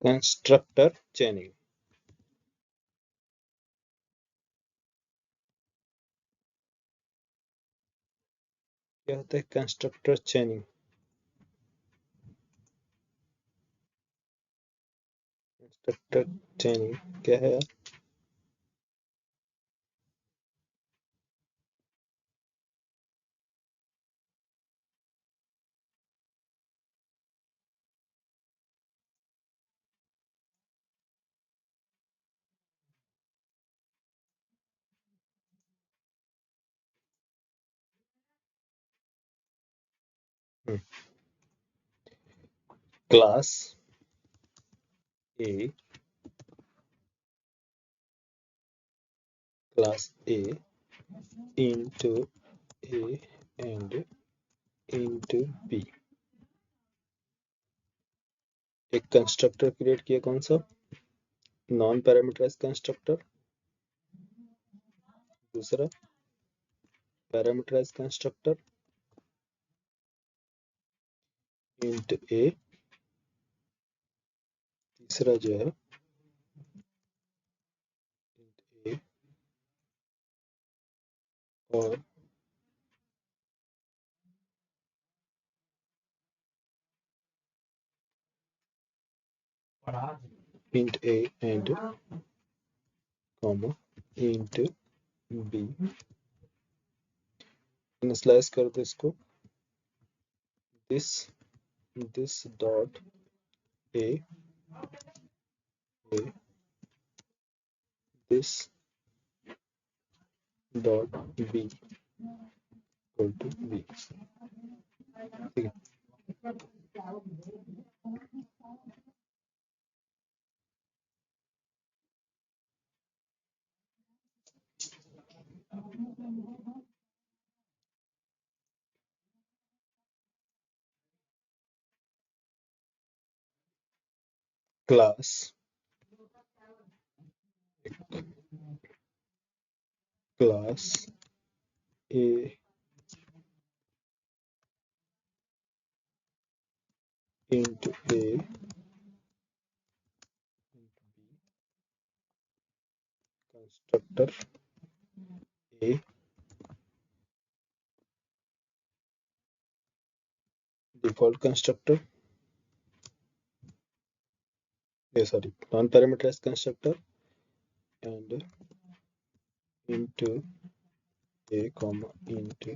Constructor chaining. क्या होता है कंस्ट्रक्टर चेनिंग? कंस्ट्रक्टर चेनिंग क्या है? Class A into A and into B। एक कंस्ट्रक्टर क्रिएट किया, कौन सा? Non parameterize constructor. दूसरा पैरामीटराइज कंस्ट्रक्टर इंट ए। तीसरा जो है इंट ए और int A and comma int B. Initialize कर दो इसको। This dot A this dot B equal to B. ठीक है। Class A into A constructor a default constructor sorry non parameterized constructor and into a comma into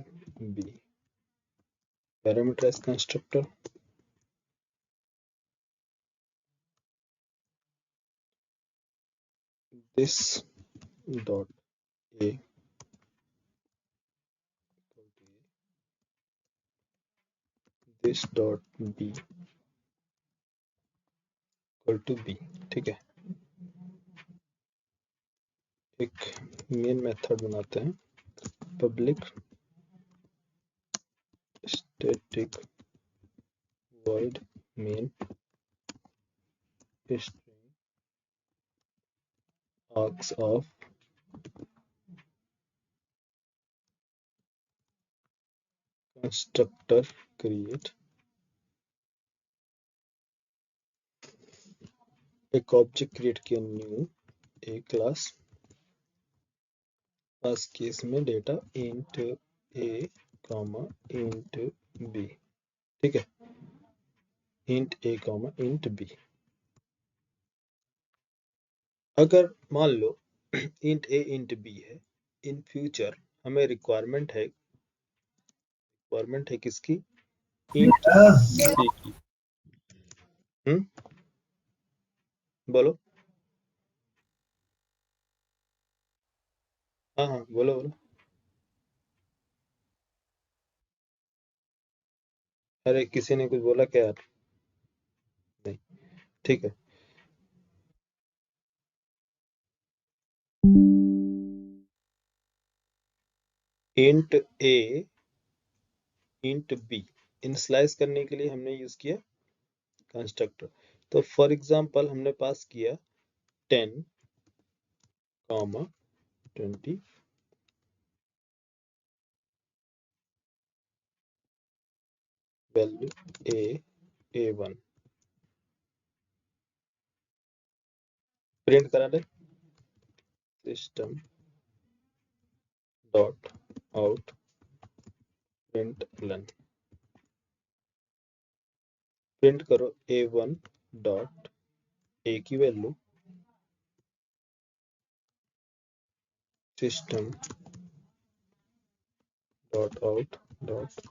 b parameterized constructor this dot a this dot b equal to b। ठीक है। एक main method बनाते हैं, public static void main string args of constructor create एक object create किया new ए class pass case में data int ए comma int B. ठीक है। इंट ए कॉमा इंट बी। अगर मान लो इंट ए इंट बी है, इन फ्यूचर हमें रिक्वायरमेंट है किसकी? इंट सी की। बोलो। हाँ हाँ बोलो बोलो। अरे किसी ने कुछ बोला क्या यार? नहीं। ठीक है। इंट ए इंट बी इनिशियलाइज करने के लिए हमने यूज किया कंस्ट्रक्टर। तो फॉर एग्जांपल हमने पास किया 10, 20, वैल्यू a1 प्रिंट करा दे system dot out println. Print करो a1 डॉट a की value system dot out dot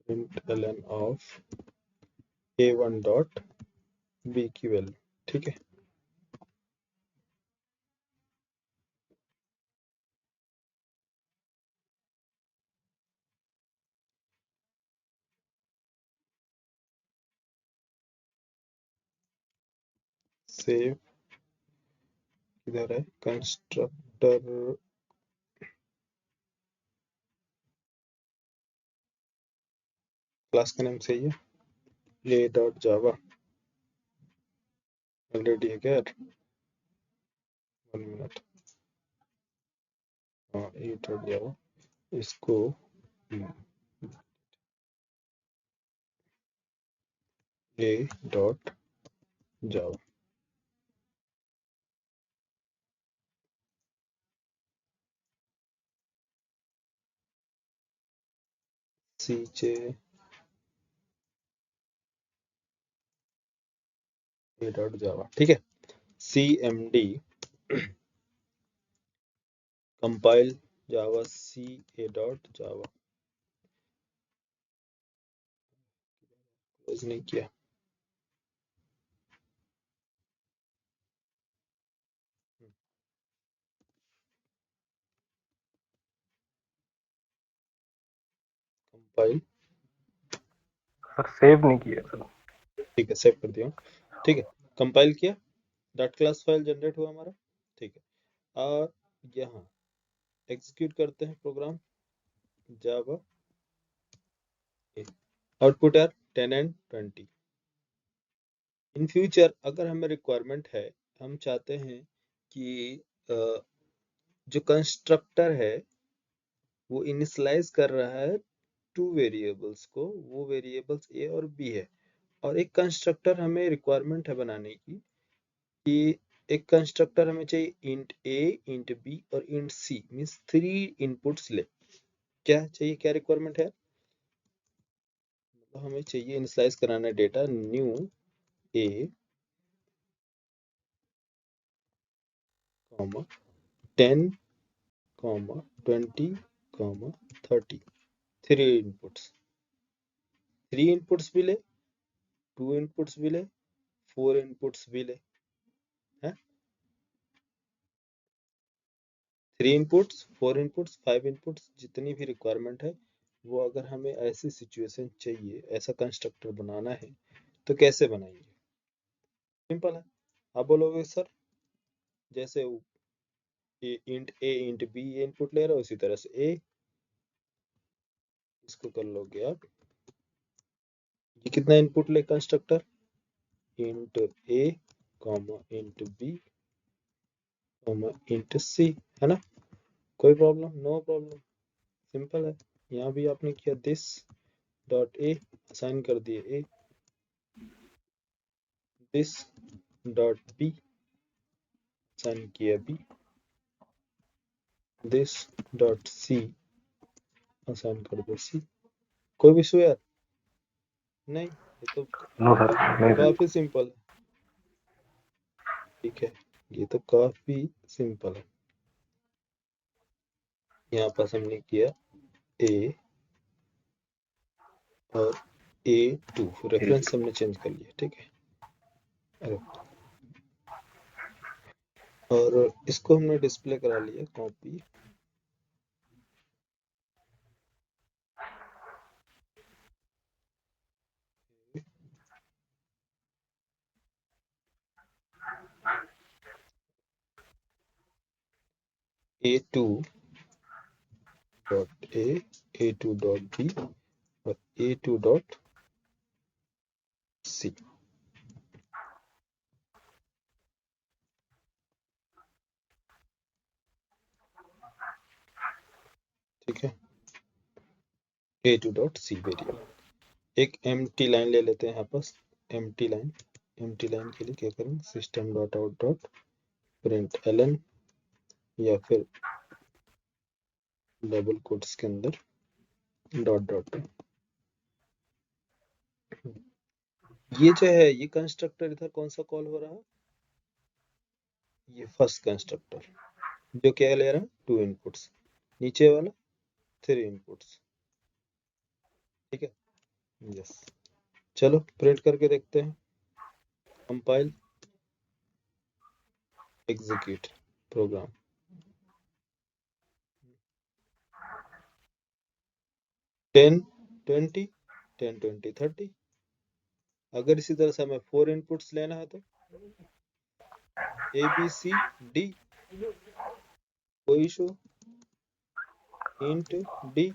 println of a1 dot b की वैल्यू। ठीक है, सेव किधर है कंस्ट्रक्टर, क्लास का नाम सही है a डॉट जावा ऑलरेडी है क्या यार, 1 मिनट। हाँ a डॉट जावा, इसको a dot Java cj a dot जावा। ठीक है, cmd compile Java c a dot Java, close नहीं किया। कंपाइल, सर सेव नहीं किया सर। ठीक है सेव कर दिया। ठीक है, कंपाइल किया, डॉट क्लास फाइल जनरेट हुआ हमारा। ठीक है, और यहाँ एग्जीक्यूट करते हैं प्रोग्राम जावा, आउटपुट यार 10 एंड 20। इन फ्यूचर अगर हमें रिक्वायरमेंट है, हम चाहते हैं कि जो कंस्ट्रक्टर है वो इनिशियलाइज कर रहा है 2 वेरिएबल्स को, वो वेरिएबल्स ए और बी है, और एक कंस्ट्रक्टर हमें रिक्वायरमेंट है बनाने की कि एक कंस्ट्रक्टर हमें चाहिए इंट ए, इंट बी और इंट सी, मींस 3 इनपुट्स ले। क्या चाहिए, क्या रिक्वायरमेंट है, तो हमें चाहिए इनिशियलाइज कराना डेटा न्यू ए, 10, 20, 30, 3 इनपुट्स। 3 इनपुट्स भी ले, 2 इनपुट्स भी ले, 4 इनपुट्स भी ले, है 3 इनपुट्स, 4 इनपुट्स, 5 इनपुट्स, जितनी भी रिक्वायरमेंट है वो अगर हमें ऐसी सिचुएशन चाहिए, ऐसा कंस्ट्रक्टर बनाना है तो कैसे बनाएंगे। सिंपल है, आप बोलोगे सर जैसे इंट ए इंट बी ये इनपुट ले रहा है उसी तरह से ए, इसको कर लोगे आप, ये कितना इनपुट ले कंस्ट्रक्टर इंट ए इंट बी इंट सी, है ना, कोई प्रॉब्लम, नो प्रॉब्लम, सिंपल है। यहाँ भी आपने किया दिस डॉट ए, असाइन कर दिए A, this dot B assign किया B, this dot C assign कर दो सी। कोई भी इशू यार नहीं, ये तो नो सर, नहीं सर। काफी सिंपल है। ठीक है, ये तो काफी सिंपल है। यहाँ पास हमने किया ए और A2 रेफरेंस हमने चेंज कर लिया। ठीक है, अरे और इसको हमने डिस्प्ले करा लिया copy, A2 dot A, A2 dot B और A2 डॉट सी। ठीक है, a2 डॉट सी वेरिएबल। एक एम्प्टी लाइन ले लेते हैं यहाँ पास, एम्प्टी लाइन। एम्प्टी लाइन के लिए क्या करें, system dot out dot println, या फिर डबल कोट्स के अंदर डॉट डॉट। ये जो है, ये कंस्ट्रक्टर इधर कौन सा कॉल हो रहा है, ये फर्स्ट कंस्ट्रक्टर, जो क्या ले रहा है, 2 इनपुट्स, नीचे वाला 3 इनपुट्स। ठीक है, यस। चलो प्रिंट करके देखते हैं, कंपाइल, एग्जीक्यूट प्रोग्राम। 10 20 10 20 30। अगर इसी तरह से हमें 4 इनपुट्स लेना है तो ABCD, कोई issue, int D,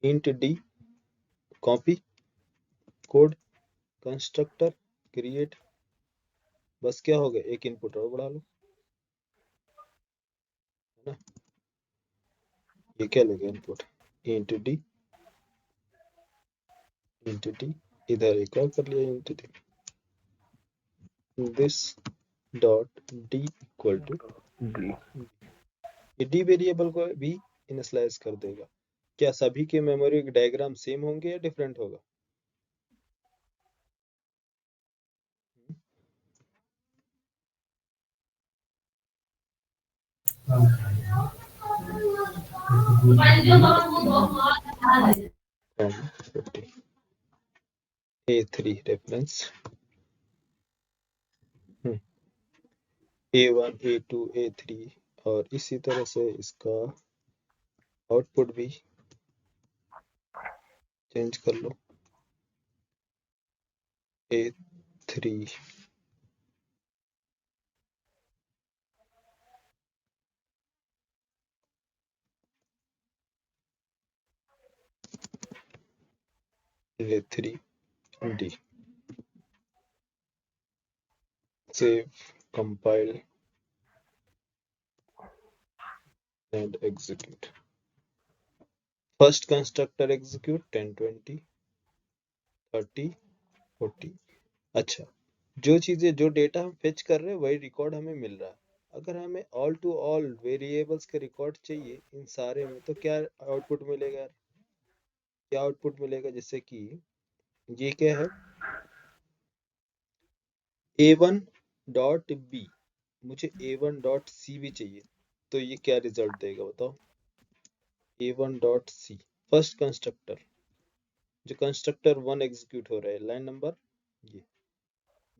int D, copy code, constructor create, बस क्या हो गया, एक इनपुट और बढ़ा लो, है ना। ये क्या लेगा input, int D, int D, इधर एक और कर लिया int D, this dot D equal to, D. ये डी वेरिएबल को भी इनिशियलाइज कर देगा। क्या सभी के मेमोरी डायग्राम सेम होंगे या डिफरेंट होगा, A3 reference, A1 A2 A3, और इसी तरह से इसका आउटपुट भी चेंज कर लो, A3 A3 D, save, compile and execute। First constructor execute 10 20 30 40। अच्छा, जो चीजें, जो डेटा हम फेच कर रहे हैं वही रिकॉर्ड हमें मिल रहा है। अगर हमें ऑल टू ऑल वेरिएबल्स के रिकॉर्ड चाहिए इन सारे में, तो क्या आउटपुट मिलेगा यार, क्या आउटपुट मिलेगा, जैसे कि ये क्या है, A1 डॉट बी, मुझे A1 डॉट सी भी चाहिए, तो ये क्या रिजल्ट देगा बताओ, A1 dot C, first constructor, जो कंस्ट्रक्टर 1 एग्जीक्यूट हो रहा है, लाइन नंबर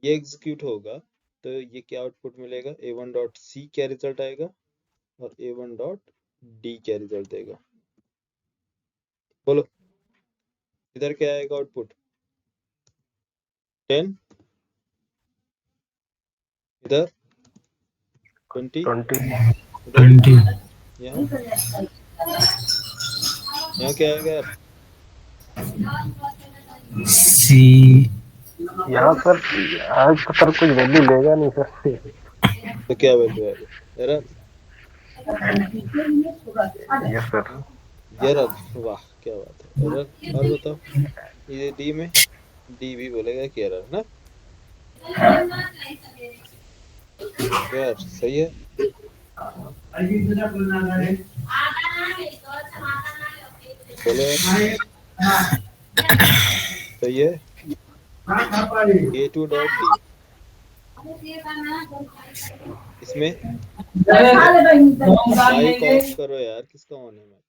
ये एग्जीक्यूट होगा, तो ये क्या आउटपुट मिलेगा, A1 डॉट सी क्या रिजल्ट आएगा, और A1 डॉट डी क्या रिजल्ट देगा, बोलो, इधर क्या आएगा आउटपुट, 10, इधर 20, 20। इधर 20 यहाँ, यहाँ क्या आएगा यार, सी यहाँ सर, आज तो सर कुछ वैल्यू लेगा नहीं सर। तो क्या वैल्यू आएगा, एरर, यस सर। एरर, वाह क्या बात है, एरर। और बताओ, ये डी में, डी भी बोलेगा कि एरर ना, यार सही है। बोलो यार, सही है। A2 डॉट डी, इसमें माइक ऑफ करो यार, किसका ऑन है माइक,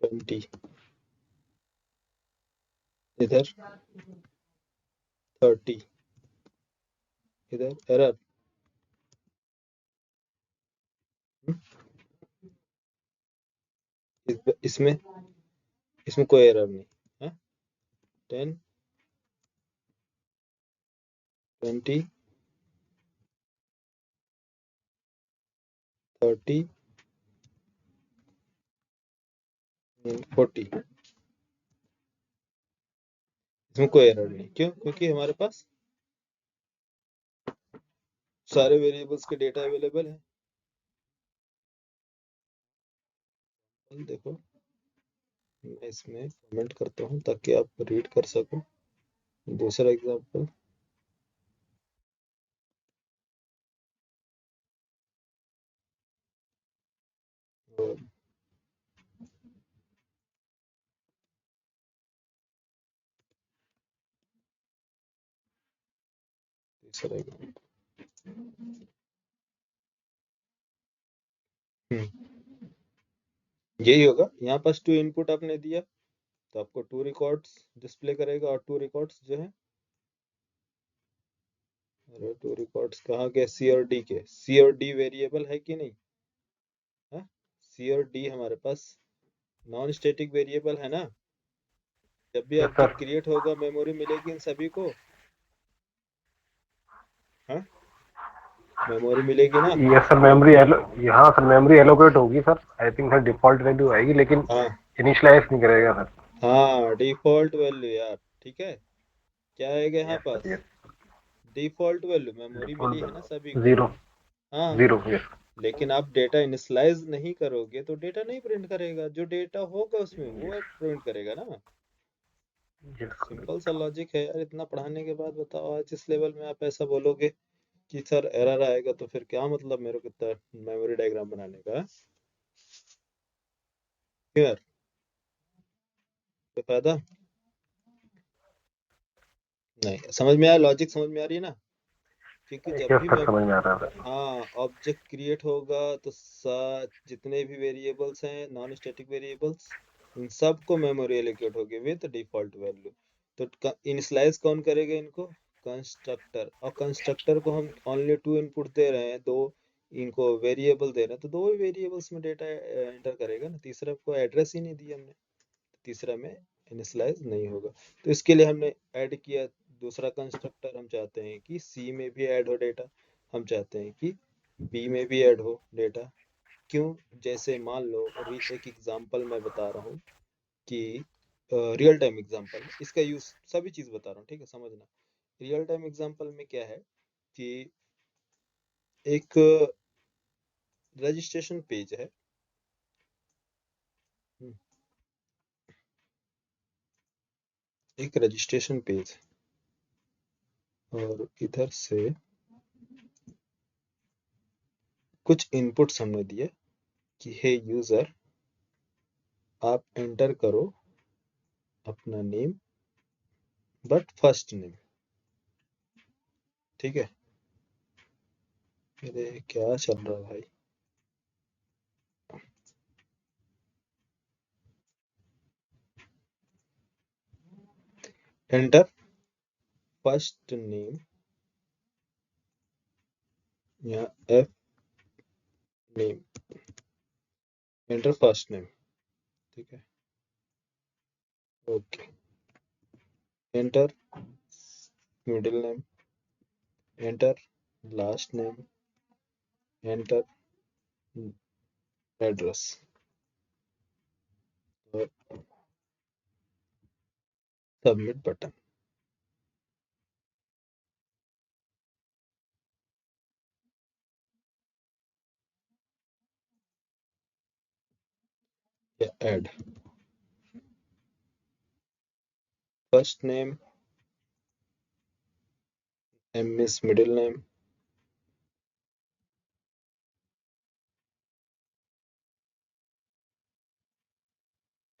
20, इधर 30, इधर एरर, इसमें, इसमें कोई एरर नहीं है, 10 20 30 40, इसमें कोई एरर नहीं, क्यों, क्योंकि हमारे पास सारे वेरिएबल्स के डेटा अवेलेबल है। देखो मैं इसमें कमेंट करता हूँ ताकि आप रीड कर सको। दूसरा एग्जांपल, और तीसरा एग्जांपल। यही होगा। यहाँ पास 2 इनपुट आपने दिया तो आपको 2 रिकॉर्ड्स डिस्प्ले करेगा, और 2 रिकॉर्ड्स जो है, अरे 2 रिकॉर्ड्स कहाँ गए? सी और डी के। सी और डी वेरिएबल है कि नहीं? हाँ, सी और डी हमारे पास नॉन स्टैटिक वेरिएबल है ना। जब भी यस सर। ऑब्जेक्ट क्रिएट होगा मेमोरी मिलेगी इन सभी को। हाँ, मेमोरी मिलेगी ना। यस सर, यहाँ सर मेमोरी एलोकेट होगी sir, I think sir default value आएगी, लेकिन हाँ इनिशियलाइज नहीं करेगा सर। हाँ, डिफॉल्ट वैल्यू यार, ठीक है। क्या आएगा यहाँ यस पास? Sir, yes. Default value memory मिली है ना सभी डिफॉल्ट को। जीरो। हाँ, जीरो, यस। लेकिन आप डेटा इनिशियलाइज नहीं करोगे तो डेटा नहीं प्रिंट करेगा। जो डेटा होगा उसमें वो यस। प्रिंट करेगा ना। यस। सिंपल सा लॉजिक है यार। इतना पढ़ाने के बाद बताओ, आज इस लेवल में आप ऐसा बोलोगे कि सर एरर आएगा, तो फिर क्या मतलब मेरे को इतना मेमोरी डायग्राम बनाने का? क्यों यार, कोई फायदा नहीं? समझ में आया? लॉजिक समझ में आ रही है ना? क्योंकि जब यस भी सर, मैं, समझ में आ रहा है सर। हाँ, ऑब्जेक्ट क्रिएट होगा तो जितने भी वेरिएबल्स हैं नॉन स्टैटिक वेरिएबल्स, इन सब को मेमोरी एलोकेट होगी विद डिफॉल्ट वैल्यू। तो इनिशियलाइज कौन करेगा इनको? कंस्ट्रक्टर। और कंस्ट्रक्टर को हम ओनली 2 इनपुट दे रहे हैं, दो इनको वेरिएबल दे रहे हैं, तो दो ही वेरिएबल्स में डेटा एंटर करेगा ना। तीसरा को एड्रेस ही नहीं दिया हमने, तीसरा में इनिशियलाइज नहीं होगा। तो इसके लिए हमने ऐड किया दूसरा कंस्ट्रक्टर। हम चाहते हैं कि सी में भी ऐड हो डेटा, हम चाहते हैं कि बी में भी ऐड हो डेटा। क्यों? जैसे मान लो एक एग्जांपल मैं बता रहा हूँ कि रियल टाइम एग्जांपल है, इसका यूज सभी चीज बता रहा हूँ, ठीक है, समझना। रियल टाइम एग्जांपल में क्या है कि एक रजिस्ट्रेशन पेज है। हम्म, एक रजिस्ट्रेशन पेज, और इधर से कुछ इनपुट्स हमने दिए कि हे यूजर, आप एंटर करो अपना नेम, बट फर्स्ट नेम, ठीक है। अरे क्या चल रहा है भाई? एंटर फर्स्ट नेम या F name, enter first name, ठीक है। Okay, enter middle name, enter last name, enter address, और सबमिट बटन, या add first name, M is middle name,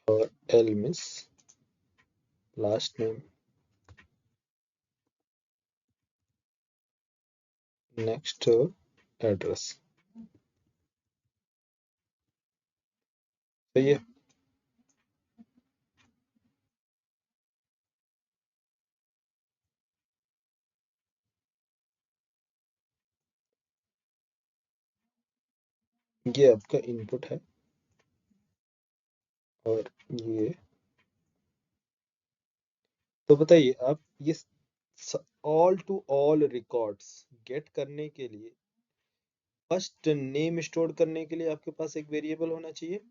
और L miss last name, next address. सही है। ये आपका इनपुट है, और ये, तो बताइए आप, ये all to all records get करने के लिए, फर्स्ट नेम स्टोर करने के लिए आपके पास एक वेरिएबल होना चाहिए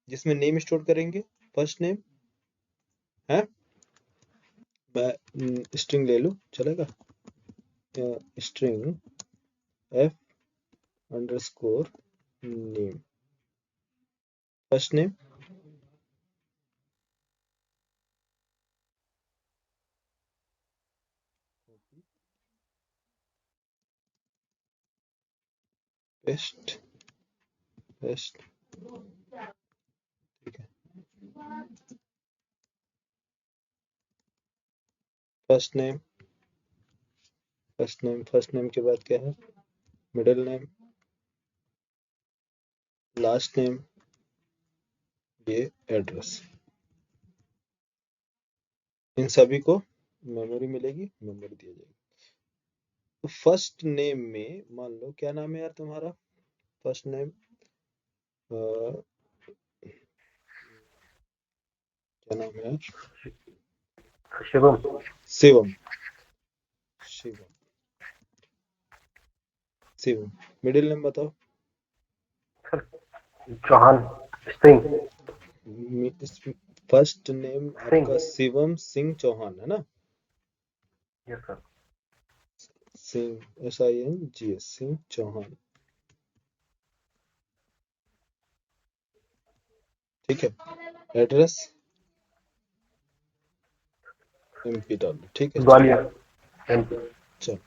जिसमें नेम स्टोर करेंगे, फर्स्ट नेम है। मैं स्ट्रिंग ले लूं, चलेगा? String f underscore name, first name, paste, paste, ठीक है। फर्स्ट नेम, फर्स्ट नेम के बाद क्या है, मिडिल नेम, लास्ट नेम, ये एड्रेस। इन सभी को मेमोरी मिलेगी, मेमोरी दिया जाएगी। तो फर्स्ट नेम में मान लो क्या नाम है यार तुम्हारा, फर्स्ट नेम क्या नाम है यार, शिवम। शिवम, शिवम, शिवम। मिडिल नेम बताओ। चौहान सिंह। First name Singh. आपका शिवम सिंह चौहान है ना, yes sir. Singh SING Singh Chauhan, ठीक है। एड्रेस MP डाल दो, ठीक है चलो। ग्वालियर MP। चलो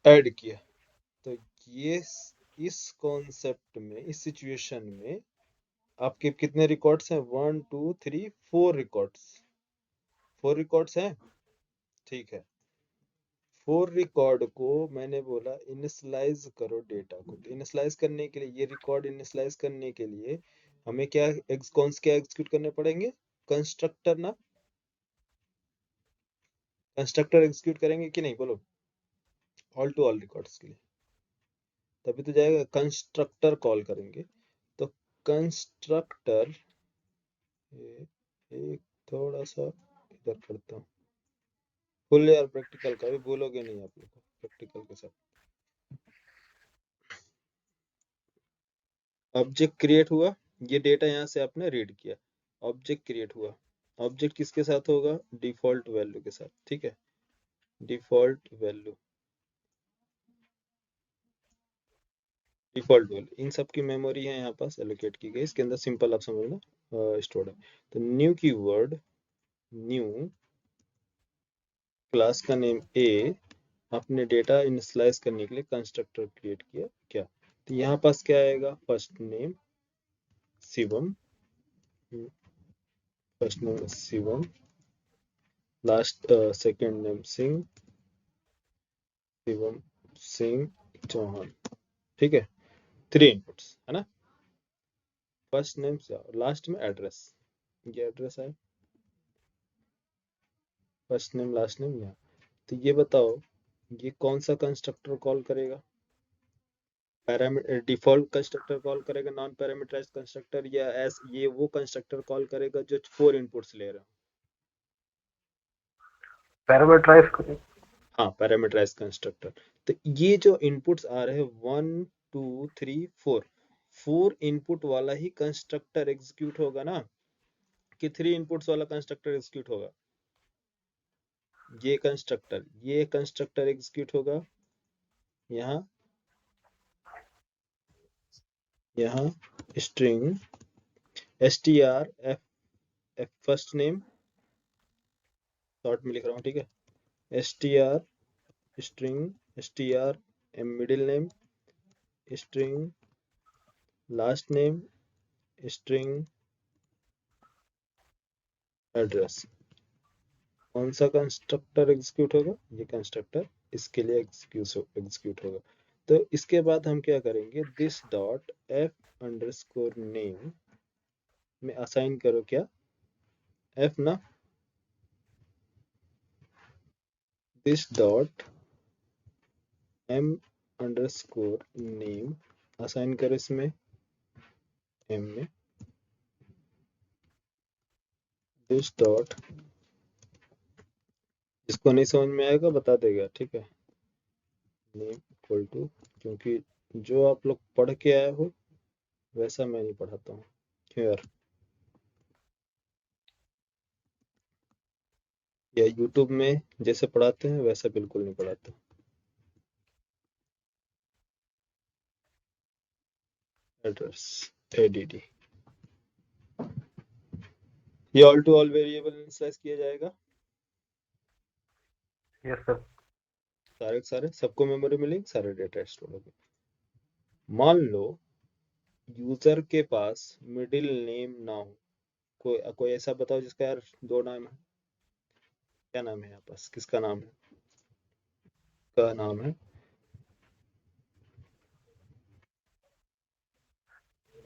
ऐड किया। तो ये इस कॉन्सेप्ट में, इस सिचुएशन में आपके कितने रिकॉर्ड्स हैं, 1 2 3 4 रिकॉर्ड्स, 4 रिकॉर्ड्स हैं, ठीक है। 4 रिकॉर्ड को मैंने बोला इनिशलाइज करो डेटा को। तो इनिशलाइज करने के लिए, ये रिकॉर्ड इनिशलाइज करने के लिए हमें क्या क्या एग्जीक्यूट करने पड़ेंगे, कंस्ट्रक्टर ना, कंस्ट्रक्टर एग्जीक्यूट करेंगे कि नहीं, बोलो। ऑल टू ऑल रिकॉर्ड्स के लिए तभी तो जाएगा, कंस्ट्रक्टर कॉल करेंगे। तो कंस्ट्रक्टर, एक थोड़ा सा इधर करता हूँ, फुल यार प्रैक्टिकल का भी बोलोगे नहीं आप लोग, प्रैक्टिकल के साथ। ऑब्जेक्ट क्रिएट हुआ, ये डेटा यहाँ से आपने रीड किया, ऑब्जेक्ट क्रिएट हुआ। ऑब्जेक्ट किसके साथ होगा, डिफॉल्ट वैल्यू के साथ, ठीक है। Default value, default value in सब की मेमोरी है यहाँ पास एलोकेट की गई, इसके अंदर सिंपल आप समझना स्टोर्ड है। तो न्यू कीवर्ड, न्यू क्लास का नेम ए, आपने डेटा इनिशियलाइज करने के लिए कंस्ट्रक्टर क्रिएट किया क्या। तो यहाँ पास क्या आएगा, first name Shivam, first name Shivam, last second name Singh, Shivam Singh Chauhan, ठीक है। 3 इनपुट्स है ना, फर्स्ट नेम से लास्ट में एड्रेस, ये एड्रेस है, फर्स्ट नेम लास्ट नेम यहाँ। तो ये बताओ ये कौन सा कंस्ट्रक्टर कॉल करेगा, पैरामीटर डिफॉल्ट कंस्ट्रक्टर कॉल करेगा, नॉन पैरामीटराइज्ड कंस्ट्रक्टर, या एस ये वो कंस्ट्रक्टर कॉल करेगा जो 4 इनपुट्स ले रहा है। पैरामीटराइज करें। हाँ पैरामीटराइज कंस्ट्रक्टर। तो ये जो इनपुट्स आ रहे हैं 1 2 3 4, 4 इनपुट वाला ही कंस्ट्रक्टर एग्जीक्यूट होगा ना, कि 3 इनपुट्स वाला कंस्ट्रक्टर एग्जीक्यूट होगा। ये कंस्ट्रक्टर एग्जीक्यूट होगा यहाँ, यहाँ string str f first name, short में लिख रहा हूँ, ठीक है। str string str m middle name, string last name, string address. कौन सा कंस्ट्रक्टर एग्जीक्यूट होगा, ये कंस्ट्रक्टर इसके लिए एग्जीक्यूट होगा। तो इसके बाद हम क्या करेंगे, this dot f underscore name में असाइन करो क्या, f ना, this dot m underscore name assign करो इसमें m में, दिस डॉट, जिसको नहीं समझ में आएगा बता देगा, ठीक है। नेम इक्वल टू, क्योंकि जो आप लोग पढ़ के आए हो वैसा मैं नहीं पढ़ाता हूँ, क्यों यार, या यूट्यूब में जैसे पढ़ाते हैं वैसा बिल्कुल नहीं पढ़ाता। Address ADD। ये all to all variable initialize किया जाएगा। Yes sir. सारे के सारे सबको मेमोरी मिलेगी, सारे डेटा स्टोर हो गए। मान लो यूजर के पास मिडिल नेम ना हो, कोई ऐसा बताओ जिसका यार दो नाम है। क्या नाम है यहाँ पास, किसका नाम है? का नाम है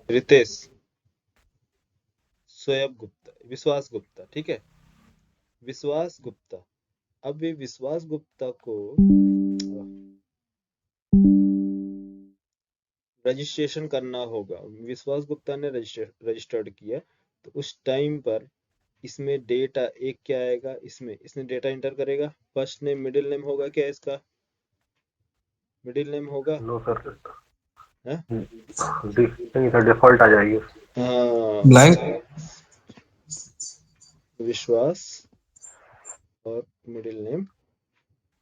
रितेश, शोएब गुप्ता, विश्वास गुप्ता, ठीक है, विश्वास गुप्ता। अब ये विश्वास गुप्ता को रजिस्ट्रेशन करना होगा। विश्वास गुप्ता ने रजिस्टर्ड किया, तो उस टाइम पर इसमें डेटा एक क्या आएगा, इसमें इसने डेटा इंटर करेगा। फर्स्ट नेम मिडिल नेम होगा क्या इसका? मिडिल नेम होगा? No sir. है? नहीं सर, डिफॉल्ट आ जाएगी। हाँ, ब्लैंक। विश्वास और मिडिल नेम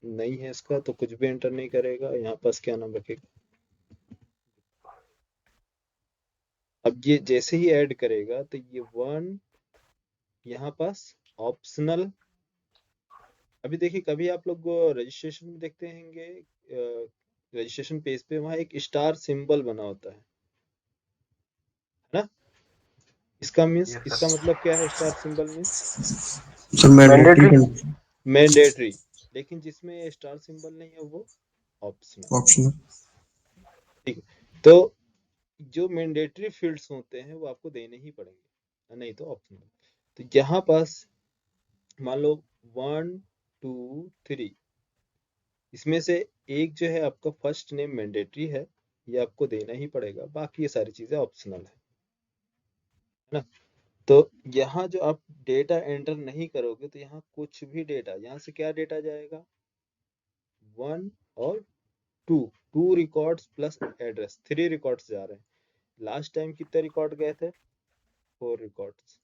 नहीं है इसका, तो कुछ भी एंटर नहीं करेगा। यहाँ पास क्या नाम रखेगा? अब ये जैसे ही ऐड करेगा तो ये वन यहाँ पास ऑप्शनल। अभी देखिए, कभी आप लोग रजिस्ट्रेशन में देखते होंगे, रजिस्ट्रेशन पेज पे वहां एक स्टार सिंबल बना होता है ना? इसका मीन्स, यस इसका सर। मतलब क्या है? Star symbol means sir mandatory mandatory. Mandatory. लेकिन जिसमें स्टार सिंबल नहीं है वो ऑप्शनल। ऑप्शनल। ठीक है, तो जो मैंडेटरी फील्ड्स होते हैं वो आपको देने ही पड़ेंगे, नहीं तो ऑप्शनल। तो यहाँ पास मान लो 1 2 3, इसमें से एक जो है आपका फर्स्ट नेम मैंडेटरी है, ये आपको देना ही पड़ेगा, बाकी ये सारी चीजें ऑप्शनल है ना? तो यहाँ जो आप डेटा एंटर नहीं करोगे तो यहाँ कुछ भी डेटा, यहाँ से क्या डेटा जाएगा? 1 और 2, 2 रिकॉर्ड्स प्लस एड्रेस, 3 रिकॉर्ड्स जा रहे हैं। लास्ट टाइम कितने रिकॉर्ड गए थे? 4 रिकॉर्ड्स।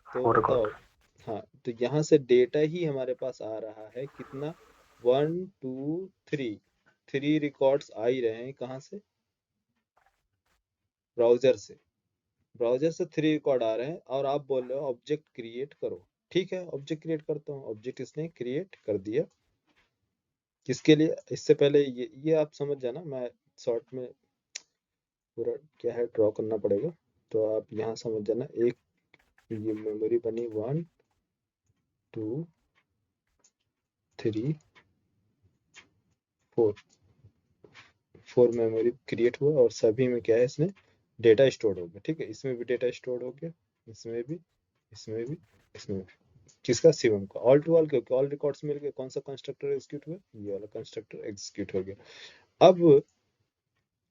तो 4 रिकॉर्ड। बताओ, हाँ, तो यहाँ से डेटा ही हमारे पास आ रहा है कितना? 1 2 3, 3 रिकॉर्ड्स आ ही रहे हैं। कहाँ से? ब्राउजर से। ब्राउजर से 3 रिकॉर्ड आ रहे हैं और आप बोल रहे हो ऑब्जेक्ट क्रिएट करो। ठीक है, ऑब्जेक्ट क्रिएट करता हूँ। ऑब्जेक्ट इसने क्रिएट कर दिया। किसके लिए? इससे पहले ये आप समझ जाना, मैं शॉर्ट में पूरा क्या है ड्रॉ करना पड़ेगा, तो आप यहाँ समझ जाना। एक ये मेमोरी बनी 1 2 3 4, 4 मेमोरी क्रिएट हुआ और सभी में क्या है, इसमें डेटा स्टोर हो गया। ठीक है, इसमें भी डेटा स्टोर हो गया, इसमें भी, इसमें भी, इसमें भी। किसका? शिवम का। ऑल टू ऑल, क्योंकि ऑल रिकॉर्ड्स मिल गए, कौन सा कंस्ट्रक्टर एग्जीक्यूट हुआ? ये वाला कंस्ट्रक्टर एग्जीक्यूट हो गया। अब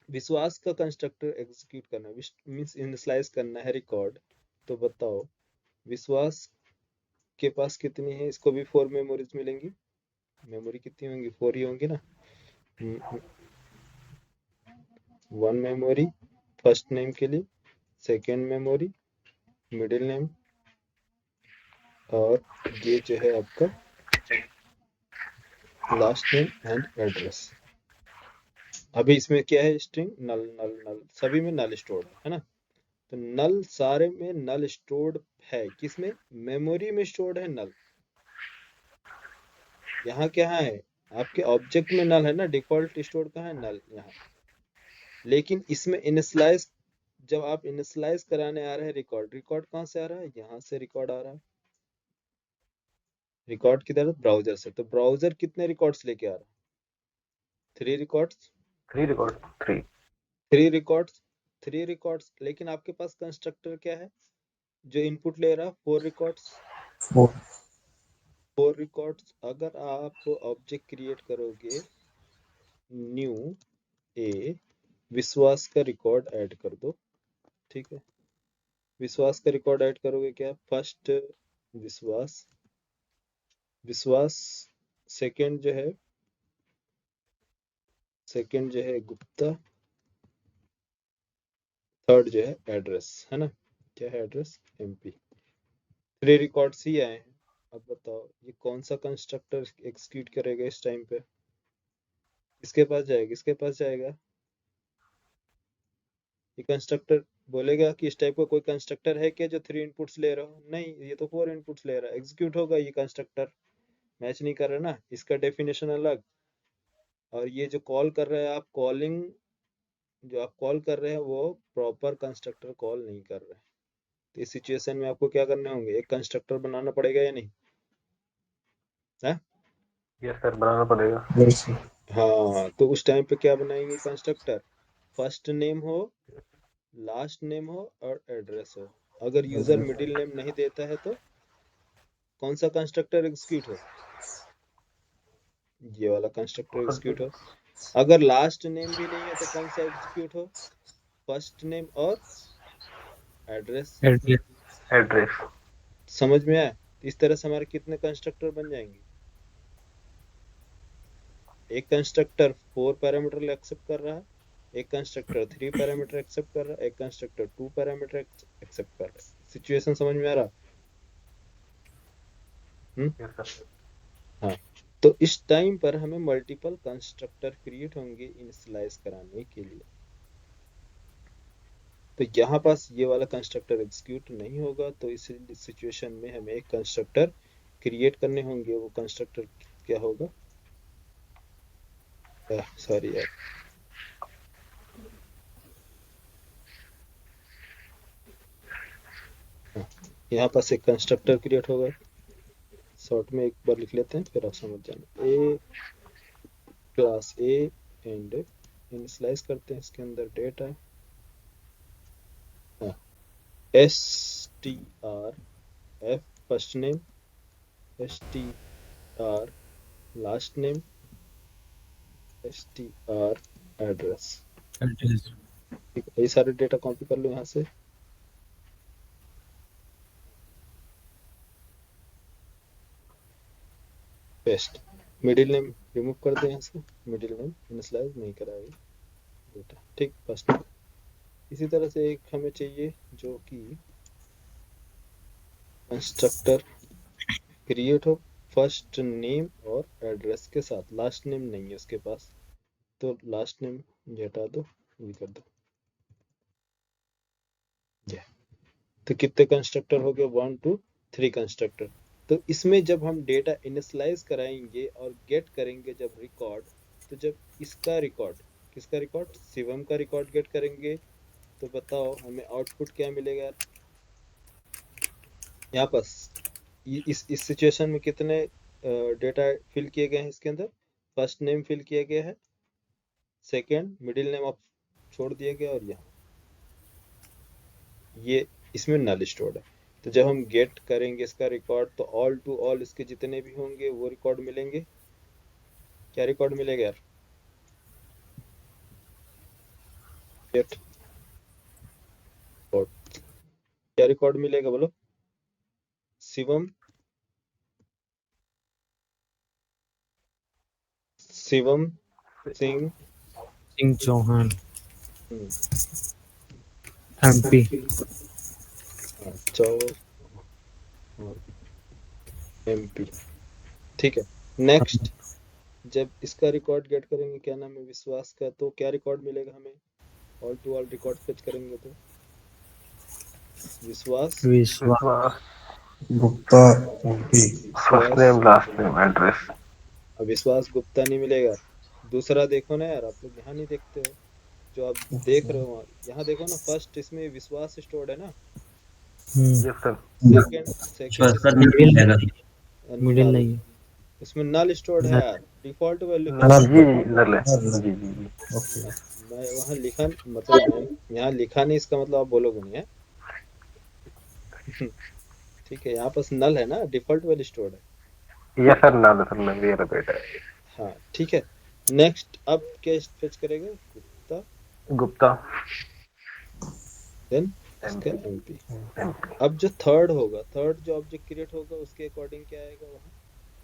विश्वास का कंस्ट्रक्टर एग्जीक्यूट करना मीन्स इनिशियलाइज करना है रिकॉर्ड। तो बताओ विश्वास के पास कितनी है? इसको भी 4 मेमोरीज मिलेंगी। मेमोरी कितनी होंगी? 4 ही होंगी ना। 1 मेमोरी फर्स्ट नेम के लिए, सेकेंड मेमोरी मिडिल नेम, और ये जो है आपका लास्ट नेम एंड एड्रेस। अभी इसमें क्या है? स्ट्रिंग नल नल नल, सभी में नल स्टोर्ड है ना? तो नल सारे में नल स्टोर्ड है। किसमें? मेमोरी में स्टोर्ड है नल। यहाँ क्या है? आपके ऑब्जेक्ट में नल है ना, डिफॉल्ट स्टोर्ड कहाँ है? नल यहाँ। लेकिन इसमें इनिशियलाइज, जब आप इनिशियलाइज कराने आ रहे हैं रिकॉर्ड, रिकॉर्ड कहाँ से आ रहा है? यहाँ से रिकॉर्ड आ रहा है। रिकॉर्ड किधर? ब्राउजर से। तो ब्राउजर कितने रिकॉर्ड्स लेके आ रहा है? 3 रिकॉर्ड्स। 3 रिकॉर्ड। 3। 3 records, 3 records. लेकिन आपके पास कंस्ट्रक्टर क्या है जो इनपुट ले रहा है? 4 रिकॉर्ड्स। 4। 4 रिकॉर्ड्स। अगर आप ऑब्जेक्ट क्रिएट करोगे न्यू ए, विश्वास का रिकॉर्ड ऐड कर दो। ठीक है, विश्वास का रिकॉर्ड ऐड करोगे क्या? फर्स्ट विश्वास, विश्वास सेकंड जो है, सेकंड जो है गुप्ता, थर्ड जो है एड्रेस, है ना? क्या है एड्रेस? MP। 3 रिकॉर्ड्स ही आए हैं। अब बताओ ये कौन सा कंस्ट्रक्टर एग्जीक्यूट करेगा इस टाइम पे? किसके पास जाएगा? किसके पास जाएगा? ये कंस्ट्रक्टर बोलेगा कि इस टाइप का कोई कंस्ट्रक्टर है क्या जो 3 इनपुट्स ले रहा हो, नहीं ये तो 4 इनपुट्स ले रहा है, एग्जीक्यूट होगा ये कंस्ट्रक्टर, मैच नहीं कर रहा ना, इसका डेफिनेशन अलग। और ये जो कॉल कर रहे हैं आप, कॉलिंग जो आप कॉल कर रहे हैं वो प्रॉपर कंस्ट्रक्टर कॉल नहीं कर रहे हैं। तो इस सिचुएशन में आपको क्या करने होंगे, एक कंस्ट्रक्टर बनाना पड़ेगा या नहीं है? यस सर, बनाना पड़ेगा। Yes sir. हाँ, तो उस टाइम पे क्या बनाएंगे कंस्ट्रक्टर, फर्स्ट नेम हो, लास्ट नेम हो और एड्रेस हो। अगर यूजर मिडिल नेम नहीं देता है तो कौन सा कंस्ट्रक्टर एग्जीक्यूट हो, ये वाला कंस्ट्रक्टर एग्जीक्यूट हो। अगर लास्ट नेम भी नहीं है तो कौन सा एग्जीक्यूट हो, फर्स्ट नेम और एड्रेस। एड्रेस। एड्रेस। समझ में आया? इस तरह से हमारे कितने कंस्ट्रक्टर बन जाएंगे, एक कंस्ट्रक्टर 4 पैरामीटर एक्सेप्ट कर रहा है, एक कंस्ट्रक्टर 3 पैरामीटर एक्सेप्ट कर रहा है, एक कंस्ट्रक्टर 2 पैरामीटर एक्सेप्ट कर रहा है। सिचुएशन समझ में आ रहा? हम्म। Yes sir. हाँ, तो इस टाइम पर हमें मल्टीपल कंस्ट्रक्टर क्रिएट होंगे इनिशियलाइज कराने के लिए। तो यहाँ पास ये वाला कंस्ट्रक्टर एग्जीक्यूट नहीं होगा, तो इस सिचुएशन में हमें एक कंस्ट्रक्टर क्रिएट करने होंगे। वो कंस्ट्रक्टर क्या होगा, सॉरी यार, हाँ, यहाँ पास एक कंस्ट्रक्टर क्रिएट होगा। शॉर्ट में एक बार लिख लेते हैं फिर आप समझ जाना। ए क्लास ए एंड इनिशियलाइज करते हैं, इसके अंदर डेटा हाँ, S T R F first name, S T R last name, S T R address. Address. ठीक है, ये सारे डेटा कॉपी कर लो यहाँ से। पेस्ट। मिडिल नेम रिमूव कर दें यहाँ से, मिडिल नेम इनिशियलाइज नहीं कराएगा डेटा। ठीक, फर्स्ट नेम। इसी तरह से एक हमें चाहिए जो कि कंस्ट्रक्टर क्रिएट हो फर्स्ट नेम और एड्रेस के साथ, लास्ट नेम नहीं है उसके पास, तो लास्ट नेम ये हटा दो, ये कर दो ये। तो कितने कंस्ट्रक्टर हो गए, 1 2 3 कंस्ट्रक्टर। तो इसमें जब हम डेटा इनिशियलाइज कराएंगे और गेट करेंगे जब रिकॉर्ड, तो जब इसका रिकॉर्ड, किसका रिकॉर्ड, शिवम का रिकॉर्ड गेट करेंगे, तो बताओ हमें आउटपुट क्या मिलेगा यार। यहाँ पर इस सिचुएशन में कितने डेटा फिल किए गए हैं इसके अंदर, फर्स्ट नेम फिल किया गया है, सेकंड मिडिल नेम आप छोड़ दिया गया, और यहाँ ये इसमें नल स्टोर्ड है। तो जब हम गेट करेंगे इसका रिकॉर्ड, तो ऑल टू ऑल इसके जितने भी होंगे वो रिकॉर्ड मिलेंगे। क्या रिकॉर्ड मिलेगा यार, गेट रिकॉर्ड, क्या रिकॉर्ड मिलेगा बोलो, शिवम, शिवम सिंह सिंह चौहान हम्म, एमपी। हाँ, एमपी। ठीक है, नेक्स्ट जब इसका रिकॉर्ड गेट करेंगे, क्या नाम है, विश्वास का, तो क्या रिकॉर्ड मिलेगा हमें, all to all record fetch करेंगे तो Vishwas, Vishwas. Vishwas. Gupta MP. First Vishwas, name last name address. अब विश्वास गुप्ता नहीं मिलेगा। दूसरा देखो ना यार, आप लोग यहाँ नहीं देखते हो, जो आप देख रहे हो यहाँ देखो ना, फर्स्ट इसमें विश्वास स्टोर्ड है ना, yes sir. Second second sir इसमें मिडिल है ना, मिडिल नल, नहीं है। इसमें नल स्टोर्ड है यार, डिफॉल्ट वैल्यू क्या नल, है। जी जी, नल है। जी जी जी। ओके। मैं वहाँ लिखा, मतलब मैं यहाँ लिखा नहीं, इसका मतलब आप बोलोगे नहीं है। ठीक है, यहाँ पास नल है ना, डिफॉल्ट वैल्यू स्टोर्ड है। यस सर, नल सर, नल मेरा बेटा है। हाँ ठीक है, नेक्स्ट अब क्या फेच करेगा, गुप्ता, गुप्ता देन इसका एमपी। एमपी। एमपी। अब जो थर्ड होगा, थर्ड जो ऑब्जेक्ट क्रिएट होगा उसके अकॉर्डिंग क्या आएगा वहाँ,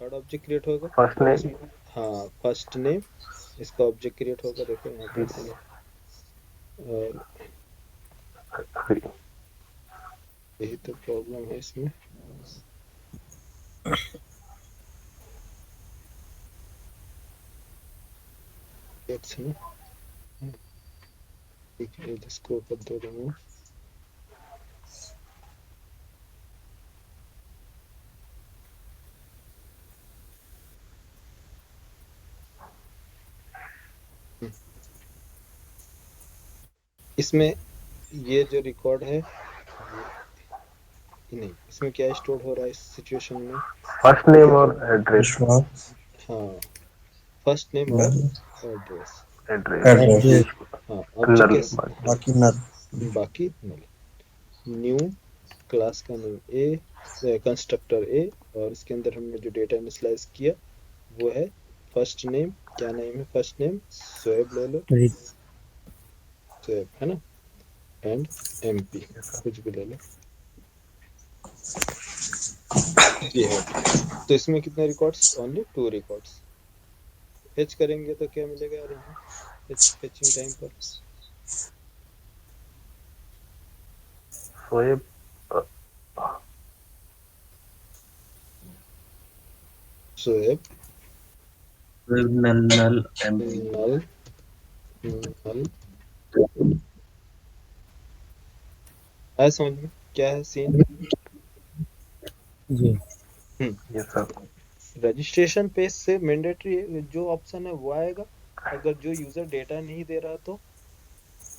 थर्ड ऑब्जेक्ट क्रिएट होगा फर्स्ट और नेम। उसमें हाँ फर्स्ट नेम इसका ऑब्जेक्ट क्रिएट होगा, देखो यहाँ जी पास। जी। और यही तो प्रॉब्लम है इसमें, गेट्स में ठीक है, इसको कर दो रिमूव। इसमें ये जो रिकॉर्ड है ये नहीं, इसमें क्या स्टोर हो रहा है इस सिचुएशन में? फर्स्ट नेम और एड्रेस। हाँ, फर्स्ट नेम और एड्रेस। एड्रेस हाँ, अब जो नल कैसे बाकी नल। बाकी नल। न्यू क्लास का नेम ए, कंस्ट्रक्टर ए, और इसके अंदर हमने जो डेटा इनिशियलाइज किया वो है फर्स्ट नेम। क्या नेम है फर्स्ट नेम? शोएब ले लो, शोएब है ना, एंड एमपी कुछ भी ले लो, ये है। तो इसमें कितने रिकॉर्ड्स? Only 2 records. फेच करेंगे तो क्या मिलेगा यार यहाँ फेचिंग टाइम पर? शोएब शोएब नल नल एमपी। नल नल। आया समझ में क्या है सीन? जी। ये सब रजिस्ट्रेशन पेज से मैंडेटरी जो ऑप्शन है वो आएगा। अगर जो यूजर डेटा नहीं दे रहा तो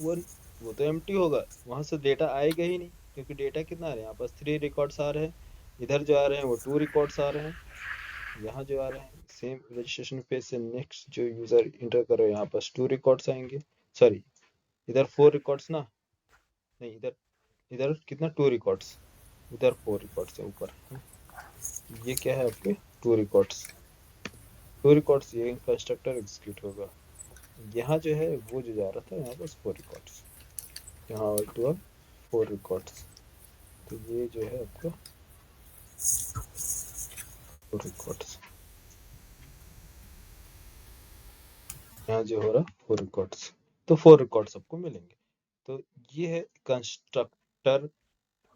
वो वो तो एम्प्टी होगा, वहां से डेटा आएगा ही नहीं, क्योंकि डेटा कितना आ रहे हैं? यहाँ पास 3 रिकॉर्ड्स आ रहे हैं, इधर जो आ रहे हैं वो 2 रिकॉर्ड्स आ रहे हैं, यहाँ जो आ रहे हैं सेम रजिस्ट्रेशन पेज से नेक्स्ट जो यूजर इंटर कर रहे हैं यहाँ पास 2 रिकॉर्ड्स आएंगे। सॉरी, इधर 4 रिकॉर्ड्स ना, नहीं इधर इधर कितना 2 रिकॉर्ड्स, उधर 4 रिकॉर्ड्स है ऊपर है? ये क्या है आपके 2 रिकॉर्ड्स, 2 रिकॉर्ड्स, ये कंस्ट्रक्टर एग्जीक्यूट होगा। यहाँ जो है वो जो जा रहा था यहाँ बस 4 रिकॉर्ड्स, यहाँ ऑल टू ऑल 4 रिकॉर्ड्स। तो ये जो है आपका 4 रिकॉर्ड्स, यहाँ जो हो रहा 4 रिकॉर्ड्स, तो 4 रिकॉर्ड्स आपको मिलेंगे। तो ये है कंस्ट्रक्टर।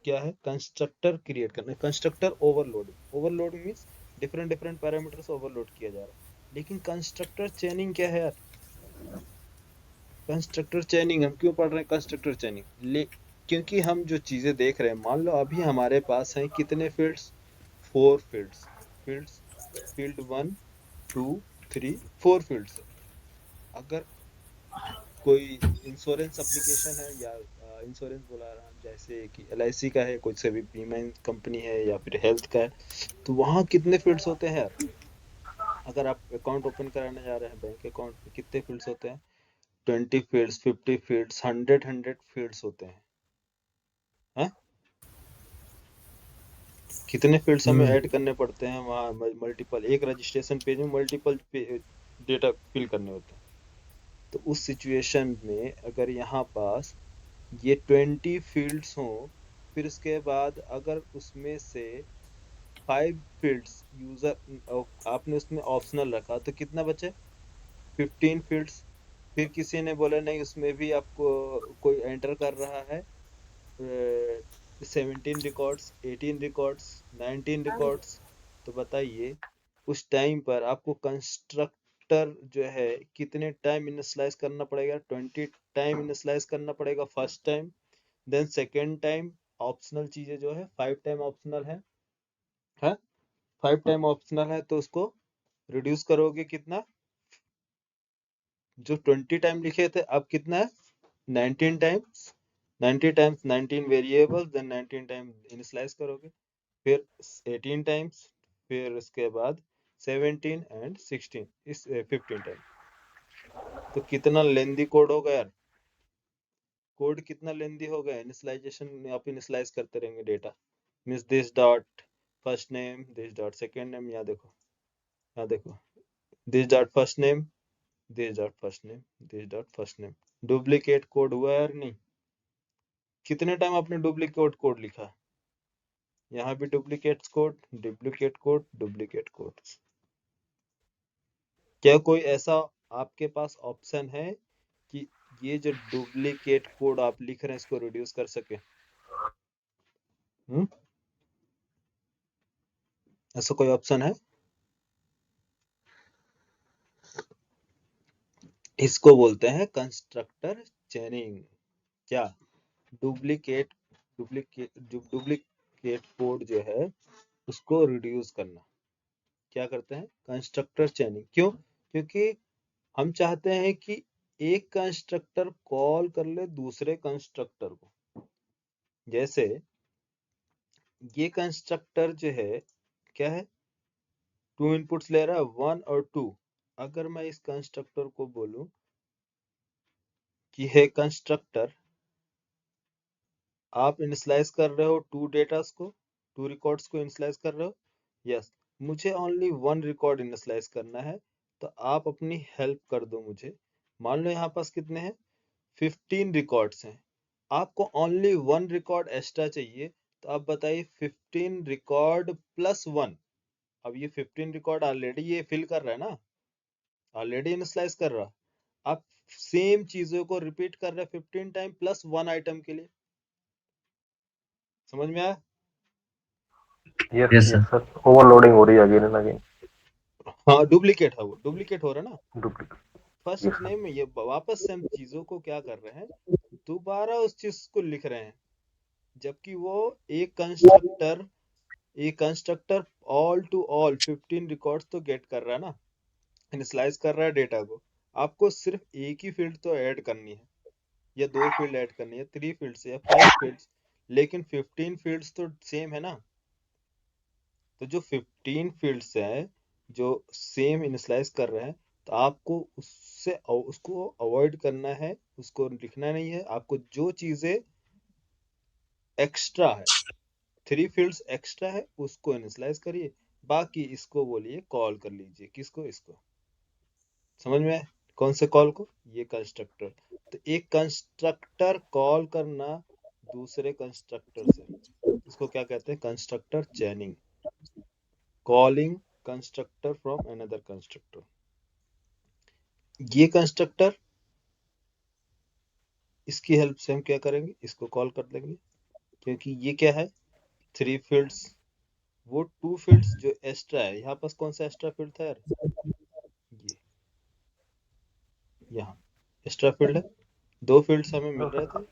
क्या है? कंस्ट्रक्टर क्रिएट करना, constructor overloading. Overloading means different different parameters overload किया जा रहा है। लेकिन कंस्ट्रक्टर चेनिंग क्या है यार? कंस्ट्रक्टर चेनिंग हम क्यों पढ़ रहे हैं कंस्ट्रक्टर चेनिंग? क्योंकि हम जो चीजें देख रहे हैं, मान लो अभी हमारे पास हैं कितने fields? 4 fields. Fields, field 1 2 3 4 fields है। अगर कोई इंश्योरेंस एप्लीकेशन है या इंश्योरेंस बुला रहा हम, जैसे कि एलआईसी का है, कोई से भी बीमा कंपनी है, या फिर हेल्थ का है, तो वहाँ कितने फील्ड्स होते हैं यार? अगर आप अकाउंट ओपन कराने जा रहे हैं बैंक अकाउंट में, कितने फील्ड्स होते हैं? 20 फील्ड्स, 50 फील्ड्स, 100 फील्ड्स होते हैं। हाँ? कितने फील्ड्स हमें ऐड करने पड़ते हैं वहाँ? मल्टीपल, एक रजिस्ट्रेशन पेज में मल्टीपल डेटा फिल करने होते हैं। तो उस सिचुएशन में अगर यहाँ पास ये 20 फील्ड्स हों, फिर उसके बाद अगर उसमें से 5 फील्ड्स यूजर आपने उसमें ऑप्शनल रखा, तो कितना बचे? 15 फील्ड्स। फिर किसी ने बोला नहीं उसमें भी आपको कोई एंटर कर रहा है 17 रिकॉर्ड्स, 18 रिकॉर्ड्स, 19 रिकॉर्ड्स, तो बताइए उस टाइम पर आपको कंस्ट्रक्टर जो है कितने टाइम इनिशियलाइज करना पड़ेगा? 20 टाइम इनिशियलाइज करना पड़ेगा first time. Then second time optional चीजें जो है 5 टाइम ऑप्शनल है 5 टाइम ऑप्शनल है, तो उसको रिड्यूस करोगे कितना? जो 20 टाइम लिखे थे अब कितना है? 19 times. 90 times 19 variables, then 19 time initialize करोगे, फिर 18 टाइम्स, फिर उसके बाद 17 एंड 16 इस 15 टाइम। तो कितना लेंदी कोड होगा यार? कोड कितना लेंदी होगा? इनिशियलाइजेशन में आप इनिशियलाइज करते रहेंगे data, means this dot first name, this dot second name, यहाँ देखो, यहाँ देखो, this dot first name, this dot first name, this dot first name. Duplicate code हुआ यार नहीं? कितने टाइम आपने डुप्लीकेट कोड लिखा? यहाँ भी duplicate code, duplicate code, duplicate code. क्या कोई ऐसा आपके पास ऑप्शन है कि ये जो डुप्लीकेट कोड आप लिख रहे हैं इसको रिड्यूस कर सके? ऐसा कोई ऑप्शन है? इसको बोलते हैं कंस्ट्रक्टर चेनिंग। क्या? डुप्लीकेट डुप्लीकेट कोड जो है उसको रिड्यूस करना। क्या करते हैं? कंस्ट्रक्टर चेनिंग। क्यों? क्योंकि हम चाहते हैं कि एक कंस्ट्रक्टर कॉल कर ले दूसरे कंस्ट्रक्टर को। जैसे ये कंस्ट्रक्टर जो है क्या है? 2 इनपुट्स ले रहा है, 1 और 2। अगर मैं इस कंस्ट्रक्टर को बोलूं कि हे कंस्ट्रक्टर, आप इनिशियलाइज कर रहे हो 2 डेटास को, 2 रिकॉर्ड्स को इनिशियलाइज कर रहे हो। यस, मुझे ओनली 1 रिकॉर्ड इनिशियलाइज करना है, तो आप अपनी हेल्प कर दो मुझे। मान लो यहाँ पास कितने हैं? 15 रिकॉर्ड्स हैं। आपको ओनली 1 रिकॉर्ड एक्स्ट्रा चाहिए, तो आप बताइए 15 रिकॉर्ड प्लस 1। अब ये 15 रिकॉर्ड ऑलरेडी ये फिल कर रहा है ना, ऑलरेडी इनिशियलाइज कर रहा। आप सेम चीजों को रिपीट कर रहे हैं 15 टाइम प्लस 1 आइटम के लिए। समझ में आया? Yes yes yes sir. Sir, overloading हो रही है अगेन एंड अगेन। हाँ, डुप्लीकेट है, वो डुप्लीकेट हो रहा है ना। Duplicate. First yes sir. Name में ये वापस से हम चीजों को क्या कर रहे हैं, दोबारा उस चीज को लिख रहे हैं। जबकि वो एक constructor all to all 15 records तो गेट कर रहा है ना, इनिशियलाइज कर रहा है डेटा को। आपको सिर्फ एक ही फील्ड तो ऐड करनी है, या 2 फील्ड ऐड करनी है, 3 फील्ड्स या 5 फील्ड्स, लेकिन 15 फील्ड्स तो सेम है ना। तो जो 15 फील्ड्स हैं जो सेम इनिशियलाइज कर रहे हैं, तो आपको उसको अवॉइड करना है, उसको लिखना नहीं है। आपको जो चीजें एक्स्ट्रा है, 3 फील्ड्स एक्स्ट्रा है, उसको इनिशियलाइज करिए। बाकी इसको बोलिए कॉल कर लीजिए। किसको? इसको। समझ में आए? कौन से कॉल को? ये कंस्ट्रक्टर। तो एक कंस्ट्रक्टर कॉल करना दूसरे कंस्ट्रक्टर से, इसको क्या कहते हैं? Constructor चेनिंग। Calling constructor from another constructor. ये कंस्ट्रक्टर, इसकी हेल्प से हम क्या करेंगे? इसको कॉल कर देंगे। क्योंकि ये क्या है? 3 फील्ड्स, वो 2 फील्ड्स जो एक्स्ट्रा है। यहाँ पास कौन सा एक्स्ट्रा फील्ड था यार? ये यहाँ एक्स्ट्रा फील्ड है। 2 फील्ड्स हमें मिल रहे थे,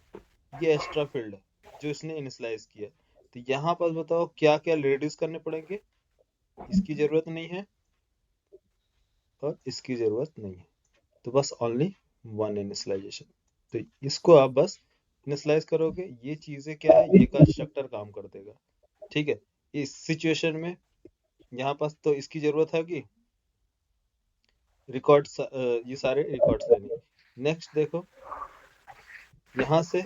ये एक्स्ट्रा फील्ड है जो इसने इनिशियलाइज किया। तो यहाँ पर बताओ क्या क्या रिड्यूस करने पड़ेंगे? इसकी जरूरत नहीं है और इसकी जरूरत नहीं है, तो बस ओनली 1 इनिशियलाइजेशन। तो इसको आप बस इनिशियलाइज करोगे, ये चीजें क्या है, ये कंस्ट्रक्टर काम कर देगा। ठीक है। इस सिचुएशन में यहाँ पास तो इसकी जरूरत है कि रिकॉर्ड्स, ये सारे रिकॉर्ड्स लेने। नेक्स्ट देखो, यहाँ से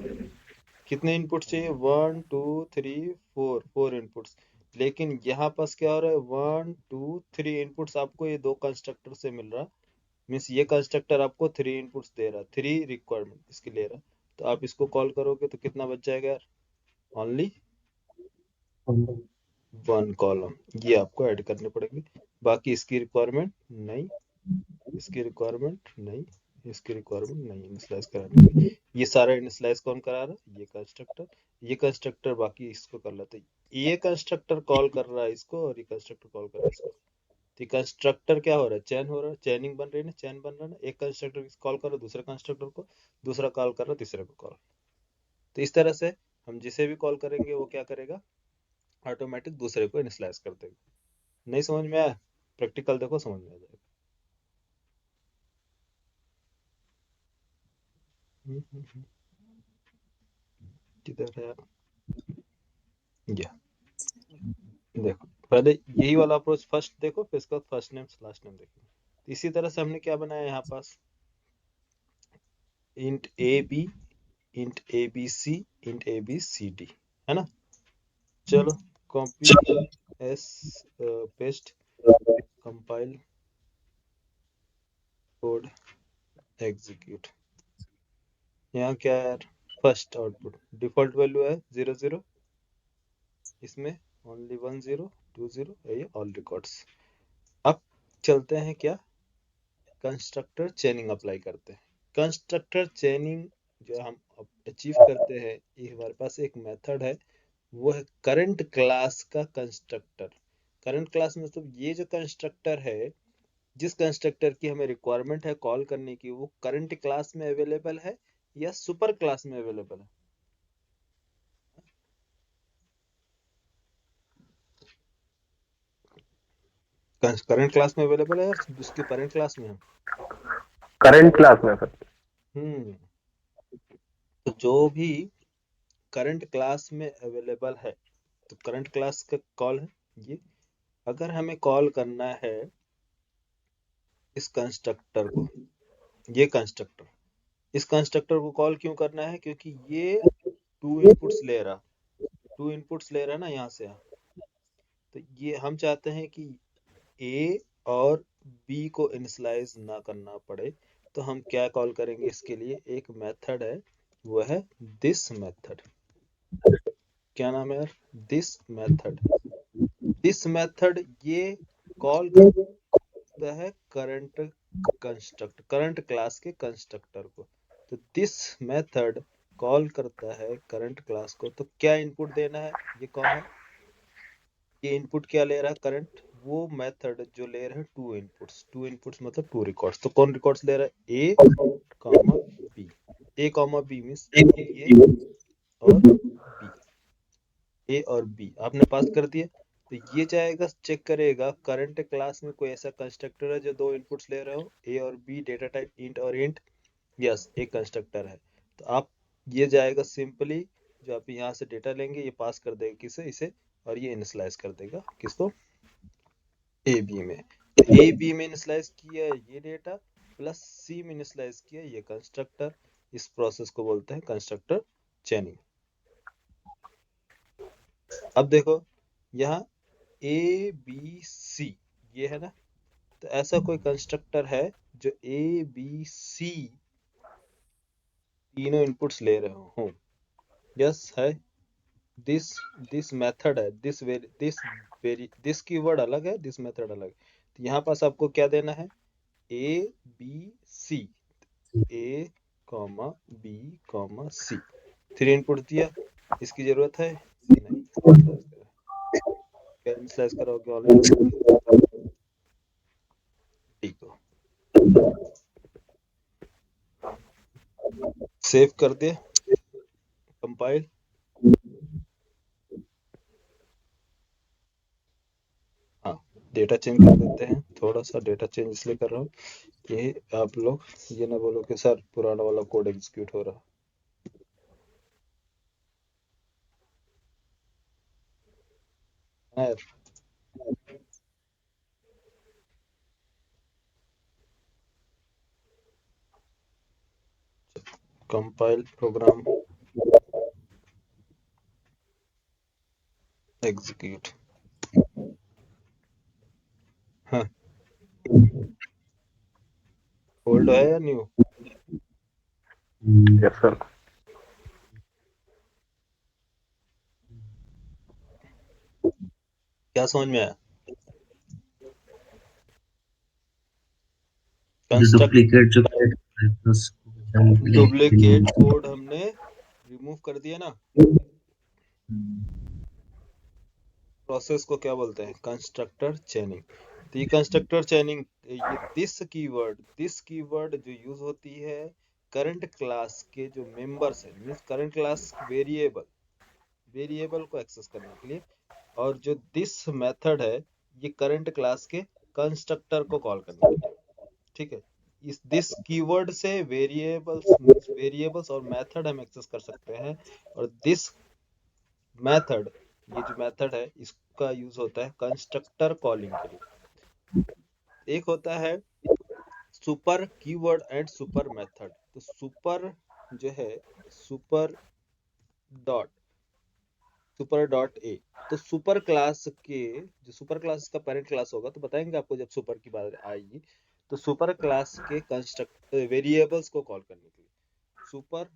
कितने इनपुट चाहिए? 1 2 3 4 इनपुट्स। लेकिन यहाँ पास क्या हो रहा है? 1 2 3 इनपुट्स आपको ये 2 कंस्ट्रक्टर से मिल रहा। मीन्स ये कंस्ट्रक्टर आपको 3 इनपुट्स दे रहा, 3 रिक्वायरमेंट इसके ले रहा। तो आप इसको कॉल करोगे तो कितना बच जाएगा यार? Only 1 column. ये आपको ऐड करने पड़ेंगे। बाकी इसकी रिक्वायरमेंट नहीं, इसकी रिक्वायरमेंट नहीं, इसकी रिक्वायरमेंट नहीं इनिशियलाइज कराने के लिए। ये सारा इनिशियलाइज कौन करा रहा है? ये कंस्ट्रक्टर। ये कंस्ट्रक्टर बाकी इसको कर लेते हैं। ये कंस्ट्रक्टर कॉल कर रहा है इसको, और ये कंस्ट्रक्टर कॉल कर रहा है इसको। तो कंस्ट्रक्टर क्या हो रहा है? चैन हो रहा है, चैनिंग बन रही है ना, चैन बन रहा है ना। एक कंस्ट्रक्टर कॉल कर रहा है दूसरे कंस्ट्रक्टर को, दूसरा कॉल कर रहा है तीसरे को कॉल। तो इस तरह से हम जिसे भी कॉल करेंगे वो क्या करेगा? ऑटोमेटिक दूसरे को इनिशियलाइज कर देगा। नहीं समझ में आया? प्रैक्टिकल देखो, समझ में आ जाएगा। किधर है यार? या देखो, पहले यही वाला अप्रोच फर्स्ट देखो, फिर इसका फर्स्ट नेम लास्ट नेम देखो। इसी तरह से हमने क्या बनाया यहाँ पास? Int A B, int A B C, int A B C D, है ना। चलो, copy S, paste, compile, code, execute. यहाँ क्या है यार? फर्स्ट आउटपुट डिफॉल्ट वैल्यू है 0 0, इसमें ओनली 1 0 2 0, ये ऑल रिकॉर्ड्स। अब चलते हैं क्या? कंस्ट्रक्टर चेनिंग अप्लाई करते हैं। कंस्ट्रक्टर चेनिंग जो हम अचीव करते हैं, ये हमारे पास एक मेथड है, वो है करंट क्लास का कंस्ट्रक्टर। करंट क्लास मतलब ये जो कंस्ट्रक्टर है, जिस कंस्ट्रक्टर की हमें रिक्वायरमेंट है कॉल करने की, वो करंट क्लास में अवेलेबल है या सुपर क्लास में अवेलेबल है? करंट क्लास में अवेलेबल है या उसके पेरेंट क्लास में है? करंट क्लास में सर। हम्म तो जो भी करंट क्लास में अवेलेबल है, तो करंट क्लास का कॉल है ये। अगर हमें कॉल करना है इस कंस्ट्रक्टर को, ये कंस्ट्रक्टर, इस कंस्ट्रक्टर को कॉल क्यों करना है? क्योंकि ये टू इनपुट्स ले रहा है ना यहाँ से यहाँ। तो ये हम चाहते हैं कि ए और बी को इनिशियलाइज ना करना पड़े, तो हम क्या कॉल करेंगे? इसके लिए एक मेथड है, वो है दिस मेथड। क्या नाम है यार? This method. दिस मेथड ये कॉल करता है करंट क्लास के कंस्ट्रक्टर को। तो दिस मेथड कॉल करता है करंट क्लास को। तो क्या इनपुट देना है? ये कौन है? ये इनपुट क्या ले रहा है? करंट। वो मेथड जो ले रहा है टू इनपुट्स मतलब टू रिकॉर्ड्स। तो कौन रिकॉर्ड्स ले रहा है? ए कॉमा बी। ए कॉमा बी मीन्स ए और बी। ए और बी आपने पास कर दिया। तो ये जाएगा चेक करेगा करंट क्लास में कोई ऐसा कंस्ट्रक्टर है जो दो इनपुट्स ले रहे हो, ए और बी, डेटा टाइप इंट और इंट। यस, एक कंस्ट्रक्टर है। तो आप ये जाएगा सिंपली, जो आप यहाँ से डेटा लेंगे ये पास कर देगा किसे? इसे। और ये इनिशियलाइज कर देगा किसको? ए बी में। तो ए बी में इनिशियलाइज किया ये डेटा, प्लस सी में इनिशियलाइज किया ये कंस्ट्रक्टर। इस प्रोसेस को बोलते हैं कंस्ट्रक्टर चेनिंग। अब देखो यहाँ ए बी सी ये है ना। तो ऐसा कोई कंस्ट्रक्टर है जो ए बी सी तीनों इनपुट्स ले रहे हो? यस है। दिस दिस मेथड है, दिस कीवर्ड अलग है, दिस मेथड अलग है। तो यहाँ पास आपको क्या देना है? A B C, A comma B comma C, three input दिया। इसकी जरूरत है? नहीं, इनिशियलाइज करा। क्या इनिशियलाइज कराओगे ऑलरेडी? ठीक हो, सेव कर दे, कंपाइल। हाँ, डेटा चेंज कर देते हैं। थोड़ा सा डेटा चेंज इसलिए कर रहा हूँ कि आप लोग ये ना बोलो कि सर पुराना वाला कोड एग्जीक्यूट हो रहा है यार। Compile program execute. हाँ, ओल्ड है या न्यू? Yes sir. क्या समझ में आया? कंस्ट्रक्ट डुप्लीकेट जो क्रिएट है उसको बचाने के डुप्लीकेट लिए कोड हमने रिमूव कर दिया ना। प्रोसेस को क्या बोलते हैं? कंस्ट्रक्टर चेनिंग। तो ये कंस्ट्रक्टर चेनिंग, ये दिस कीवर्ड जो यूज होती है करंट क्लास के जो मेंबर्स है, मींस करंट क्लास वेरिएबल को एक्सेस करने के लिए। और जो दिस मेथड है ये करंट क्लास के कंस्ट्रक्टर को कॉल करने के लिए। ठीक है। इस दिस कीवर्ड से वेरिएबल्स और मेथड हम एक्सेस कर सकते हैं। और दिस मेथड, ये जो मेथड है इसका यूज होता है कंस्ट्रक्टर कॉलिंग के लिए। एक होता है super keyword and super method. तो सुपर जो है, super dot super dot A. तो सुपर क्लास के, जो सुपर क्लास का पेरेंट क्लास होगा, तो बताएंगे आपको जब सुपर की बात आएगी। तो सुपर क्लास के कंस्ट्रक्टर वेरिएबल्स को कॉल करने के लिए super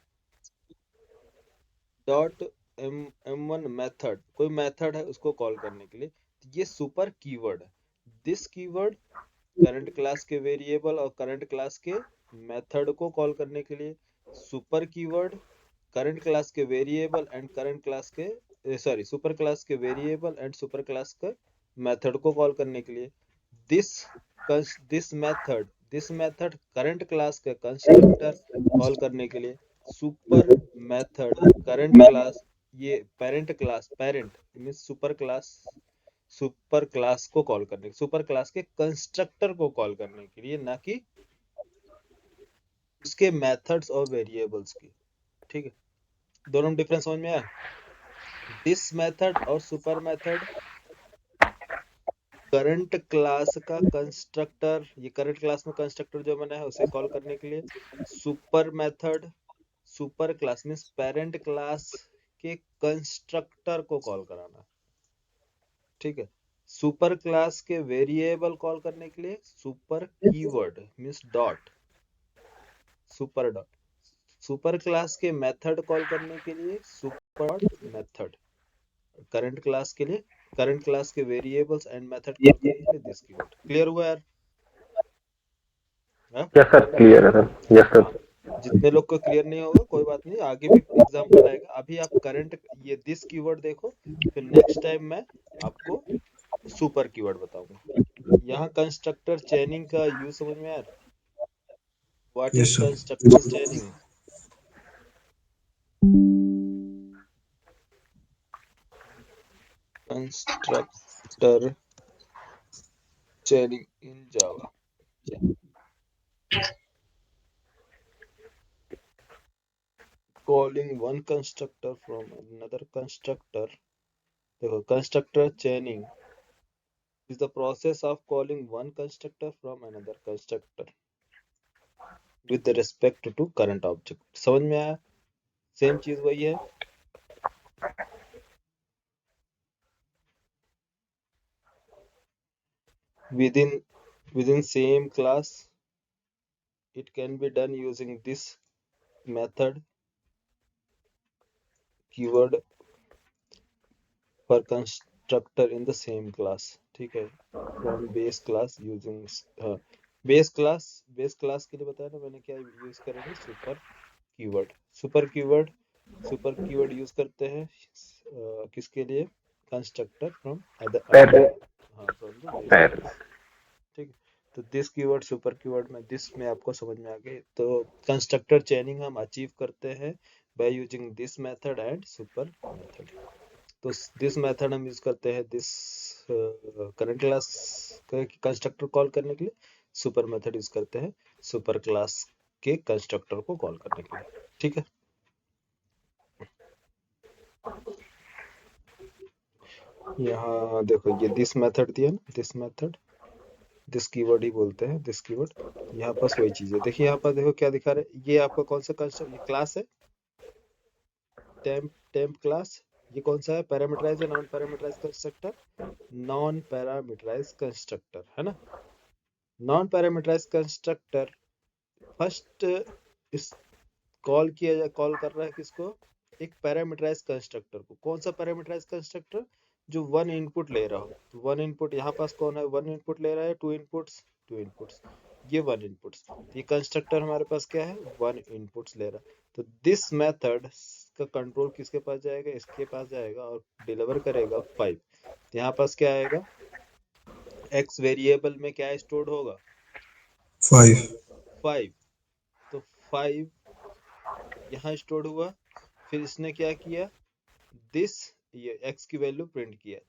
dot M one method, कोई मेथड है उसको कॉल करने के लिए। ये सुपर कीवर्ड है। दिस कीवर्ड करंट क्लास के वेरिएबल और करंट क्लास के मेथड को कॉल करने के लिए। सुपर कीवर्ड करंट क्लास के वेरिएबल एंड करंट क्लास के सुपर क्लास के वेरिएबल एंड सुपर क्लास के मेथड को कॉल करने के लिए। This this method current class के कंस्ट्रक्टर कॉल करने के लिए। सुपर मेथड करंट क्लास, ये parent class, parent means super class को कॉल करने, सुपर क्लास के कंस्ट्रक्टर को कॉल करने के लिए, ना कि उसके मेथड्स और वेरिएबल्स की। ठीक है, दोनों में डिफरेंस समझ में आया? दिस मेथड और सुपर मेथड करंट क्लास का कंस्ट्रक्टर, ये करंट क्लास में कंस्ट्रक्टर जो बना है उसे कॉल करने के लिए। Super method super class means parent class के कंस्ट्रक्टर को कॉल कराना। ठीक है, सुपर क्लास के वेरिएबल कॉल करने के लिए super keyword means dot, super dot. Super class के मेथड कॉल करने के लिए super dot method. Current class के लिए, करंट क्लास के वेरिएबल्स एंड मेथड कॉल करने के लिए दिस कीवर्ड। क्लियर हुआ यार? हाँ? यस सर, क्लियर है सर, यस सर। हाँ, जितने लोग को क्लियर नहीं होगा कोई बात नहीं, आगे भी एग्जांपल आएगा। अभी आप करंट ये दिस कीवर्ड देखो, फिर नेक्स्ट टाइम मैं आपको सुपर कीवर्ड बताऊंगा। यहाँ कंस्ट्रक्टर चेनिंग का यूज समझ में यार? What is yes sir. Constructor चेनिंग? Constructor chaining in Java. Calling one constructor from another constructor. देखो, constructor chaining is the process of calling one constructor from another constructor with respect to current object. समझ में आया? Same चीज वही है। Within same class, it can be done using this method keyword for constructor in the same class. ठीक है, from base class using base class के लिए बताया ना मैंने, क्या यूज करेंगे? सुपर कीवर्ड यूज करते हैं किसके लिए? कंस्ट्रक्टर फ्रॉम अदर, हाँ, फ्रॉम द बेस क्लास। ठीक है, तो दिस कीवर्ड सुपर कीवर्ड में, दिस में आपको समझ में आ गए। तो कंस्ट्रक्टर चेनिंग हम अचीव करते हैं by using this method and super method. तो दिस मेथड हम यूज करते हैं this current class constructor call करने के लिए, सुपर मेथड यूज करते हैं सुपर क्लास के कंस्ट्रक्टर को कॉल करने के लिए। ठीक है, यहाँ देखो ये दिस मेथड दिया ना, दिस मेथड, दिस कीवर्ड ही बोलते हैं, दिस कीवर्ड। यहाँ पास वही चीज है, देखिए यहाँ पर देखो क्या दिखा रहा है, ये आपका कौन सा कंस्ट्रक्ट, ये क्लास है टेम्प क्लास। ये कौन सा है? पैरामीटराइज या non parameterize constructor? Non parameterize constructor है ना। नॉन पैरामीटराइज कंस्ट्रक्टर फर्स्ट इस कॉल कर रहा है किसको? एक पैरामीटराइज कंस्ट्रक्टर को। कौन सा पैरामीटराइज कंस्ट्रक्टर? जो वन इनपुट ले रहा हो। तो वन इनपुट यहाँ पास कौन है? वन इनपुट ले रहा है, टू इनपुट्स, ये वन इनपुट्स। ये कंस्ट्रक्टर हमारे पास क्या है? वन इनपुट्स ले रहा है। तो दिस मेथड का कंट्रोल किसके पास जाएगा? इसके पास जाएगा और डिलीवर करेगा 5। तो यहाँ पास क्या आएगा? एक्स वेरिएबल में क्या स्टोर्ड होगा? 5। तो 5 यहाँ स्टोर्ड हुआ। फिर इसने क्या किया? दिस, ये एक्स की वैल्यू प्रिंट किया,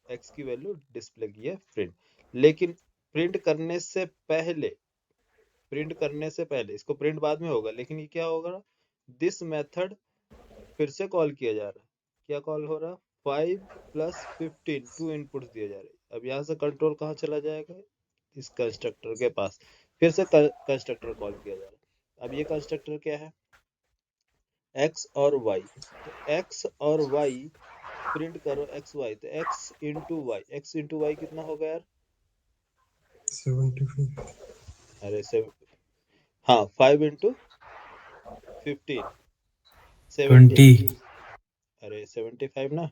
एक्स की वैल्यू डिस्प्ले किया प्रिंट। लेकिन प्रिंट करने से पहले, इसको प्रिंट बाद में होगा, लेकिन ये क्या होगा? दिस मेथड फिर से कॉल किया जा रहा है। क्या कॉल हो रहा? 5 + 15, 2 इनपुट्स दिए जा रहे हैं। अब यहाँ से कंट्रोल कहाँ चला जाएगा? इस कंस्ट्रक्टर के पास। फिर से कंस्ट्रक्टर कॉल किया जा रहा है। अब ये कंस्ट्रक्टर क्या है? एक्स और वाई। तो एक्स और वाई प्रिंट करो, एक्स वाई। तो एक्स इंटू वाई कितना होगा यार? 75। अरे हाँ, 5 × 15 70। 20 अरे 75 ना,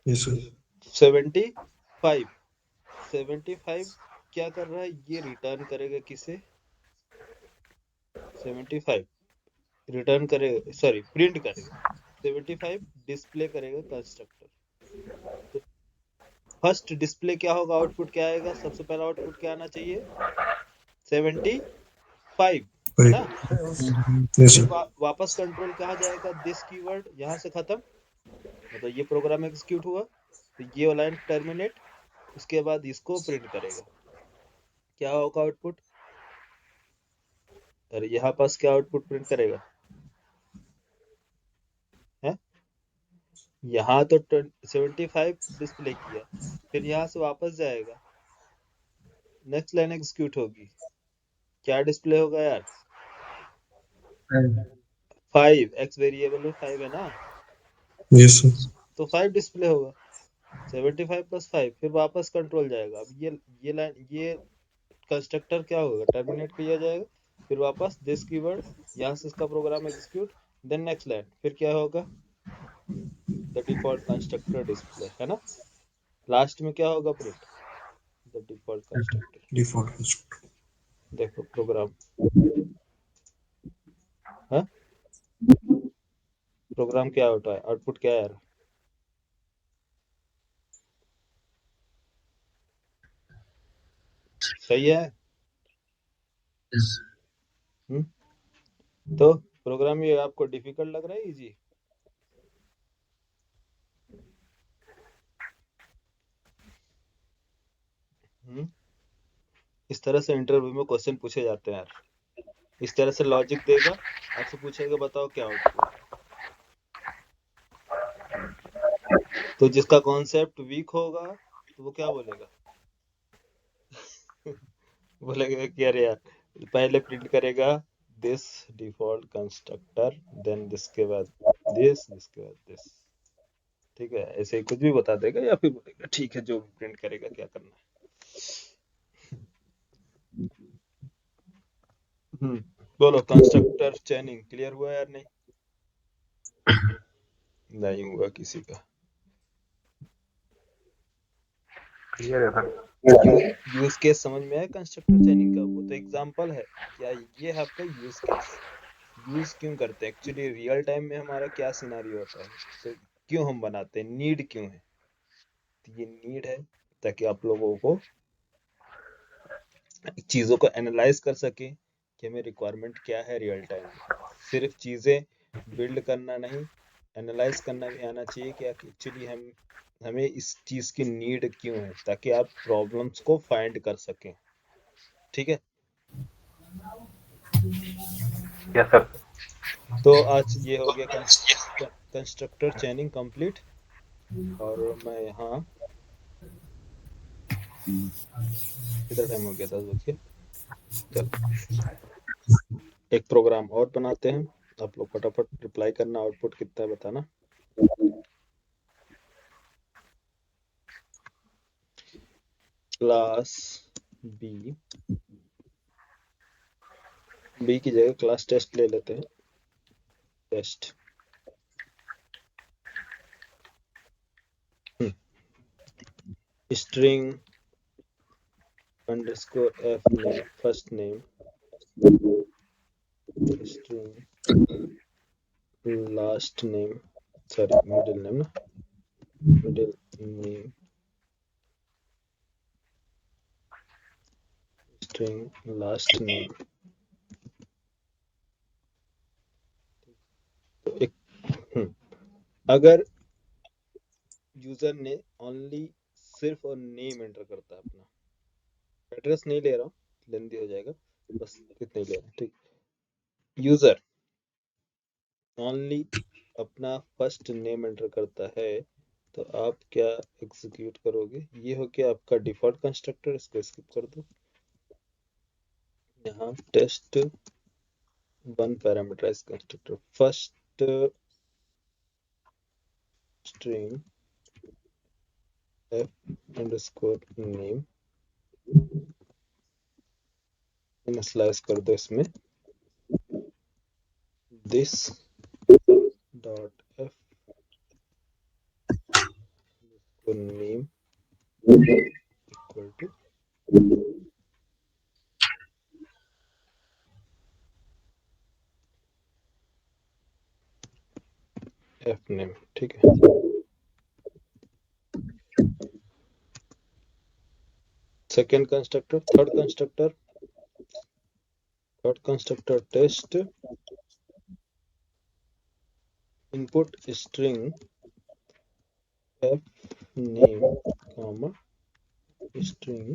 यस सर। 75 क्या कर रहा है? ये रिटर्न करेगा किसे? 75 रिटर्न करेगा, सॉरी प्रिंट करेगा। 75 डिस्प्ले करेगा कंस्ट्रक्टर। तो फर्स्ट डिस्प्ले क्या होगा? आउटपुट क्या आएगा? सबसे पहला आउटपुट क्या आना चाहिए? 75 5 है ना। yes फिर sir वापस कंट्रोल कहाँ जाएगा, दिस कीवर्ड यहाँ से खत्म, मतलब ये प्रोग्राम एग्जीक्यूट हुआ, तो ये लाइन टर्मिनेट, उसके बाद इसको प्रिंट करेगा, क्या होगा आउटपुट, अरे यहाँ पास क्या आउटपुट प्रिंट करेगा है, यहाँ तो 75 डिस्प्ले किया, फिर यहाँ से वापस जाएगा, नेक्स्ट लाइन एग्जीक्यूट होगी, क्या डिस्प्ले होगा यार, 5, एक्स वेरिएबल में 5 है ना, yes sir तो 5 डिस्प्ले होगा, 75 प्लस 5, फिर वापस कंट्रोल जाएगा, अब ये लाइन ये कंस्ट्रक्टर क्या होगा, टर्मिनेट किया जाएगा, फिर वापस दिस कीवर्ड, यहाँ से इसका program execute, then next line, फिर क्या होगा, द डिफॉल्ट कंस्ट्रक्टर डिस्प्ले है ना, लास्ट में क्या होगा print, the default constructor, default constructor देखो प्रोग्राम है, प्रोग्राम क्या होता है, आउटपुट क्या है, सही है। हम्म तो प्रोग्राम ये आपको डिफिकल्ट लग रहा है, इजी, इस तरह से इंटरव्यू में क्वेश्चन पूछे जाते हैं यार, इस तरह से लॉजिक देगा, आपसे पूछेगा बताओ क्या आउटपुट है, तो जिसका कॉन्सेप्ट वीक होगा तो वो क्या बोलेगा बोलेगा कि अरे यार, पहले प्रिंट करेगा this default constructor, then this के बाद दिस, जिसके बाद दिस, ठीक है, ऐसे ही कुछ भी बता देगा, या फिर बोलेगा ठीक है जो भी प्रिंट करेगा क्या करना है। बोलो कंस्ट्रक्टर चेनिंग क्लियर हुआ यार, नहीं नहीं हुआ किसी का, क्लियर है सर। यूज केस समझ में आया कंस्ट्रक्टर चेनिंग का, वो तो एग्जांपल है, क्या ये है आपका यूज केस, यूज क्यों करते हैं, एक्चुअली रियल टाइम में हमारा क्या सिनारियो होता है, तो क्यों हम बनाते हैं, नीड क्यों है, तो ये नीड है ताकि आप लोगों को चीज़ों को एनालाइज कर सकें कि हमें रिक्वायरमेंट क्या है रियल टाइम में, सिर्फ चीज़ें बिल्ड करना नहीं, एनालाइज करना भी आना चाहिए कि एक्चुअली हमें इस चीज़ की नीड क्यों है, ताकि आप प्रॉब्लम्स को फाइंड कर सकें, ठीक है। Yes sir. तो आज ये हो गया कंस्ट्रक्टर चेनिंग कंप्लीट, और मैं यहाँ कितना टाइम हो गया, 10 बज के, चलो एक प्रोग्राम और बनाते हैं, आप लोग फटाफट रिप्लाई करना, आउटपुट कितना है बताना, क्लास बी, बी की जगह क्लास टेस्ट ले लेते हैं, test string underscore F name, first name, string last name, sorry middle name ना, middle name, string last name, तो एक अगर यूजर ने ओनली सिर्फ और नेम एंटर करता है अपना, एड्रेस नहीं ले रहा हूँ, लेंदी हो जाएगा, बस इतना ही ले रहा हूँ, ठीक, यूजर ओनली अपना फर्स्ट नेम एंटर करता है, तो आप क्या एग्जीक्यूट करोगे, ये हो गया आपका डिफॉल्ट कंस्ट्रक्टर, इसको स्किप कर दो, यहाँ test one parameterize constructor, first string F underscore name, initialize कर दो इसमें this dot F name equal to F name, ठीक है। Second constructor, third constructor dot constructor test input string f name comma string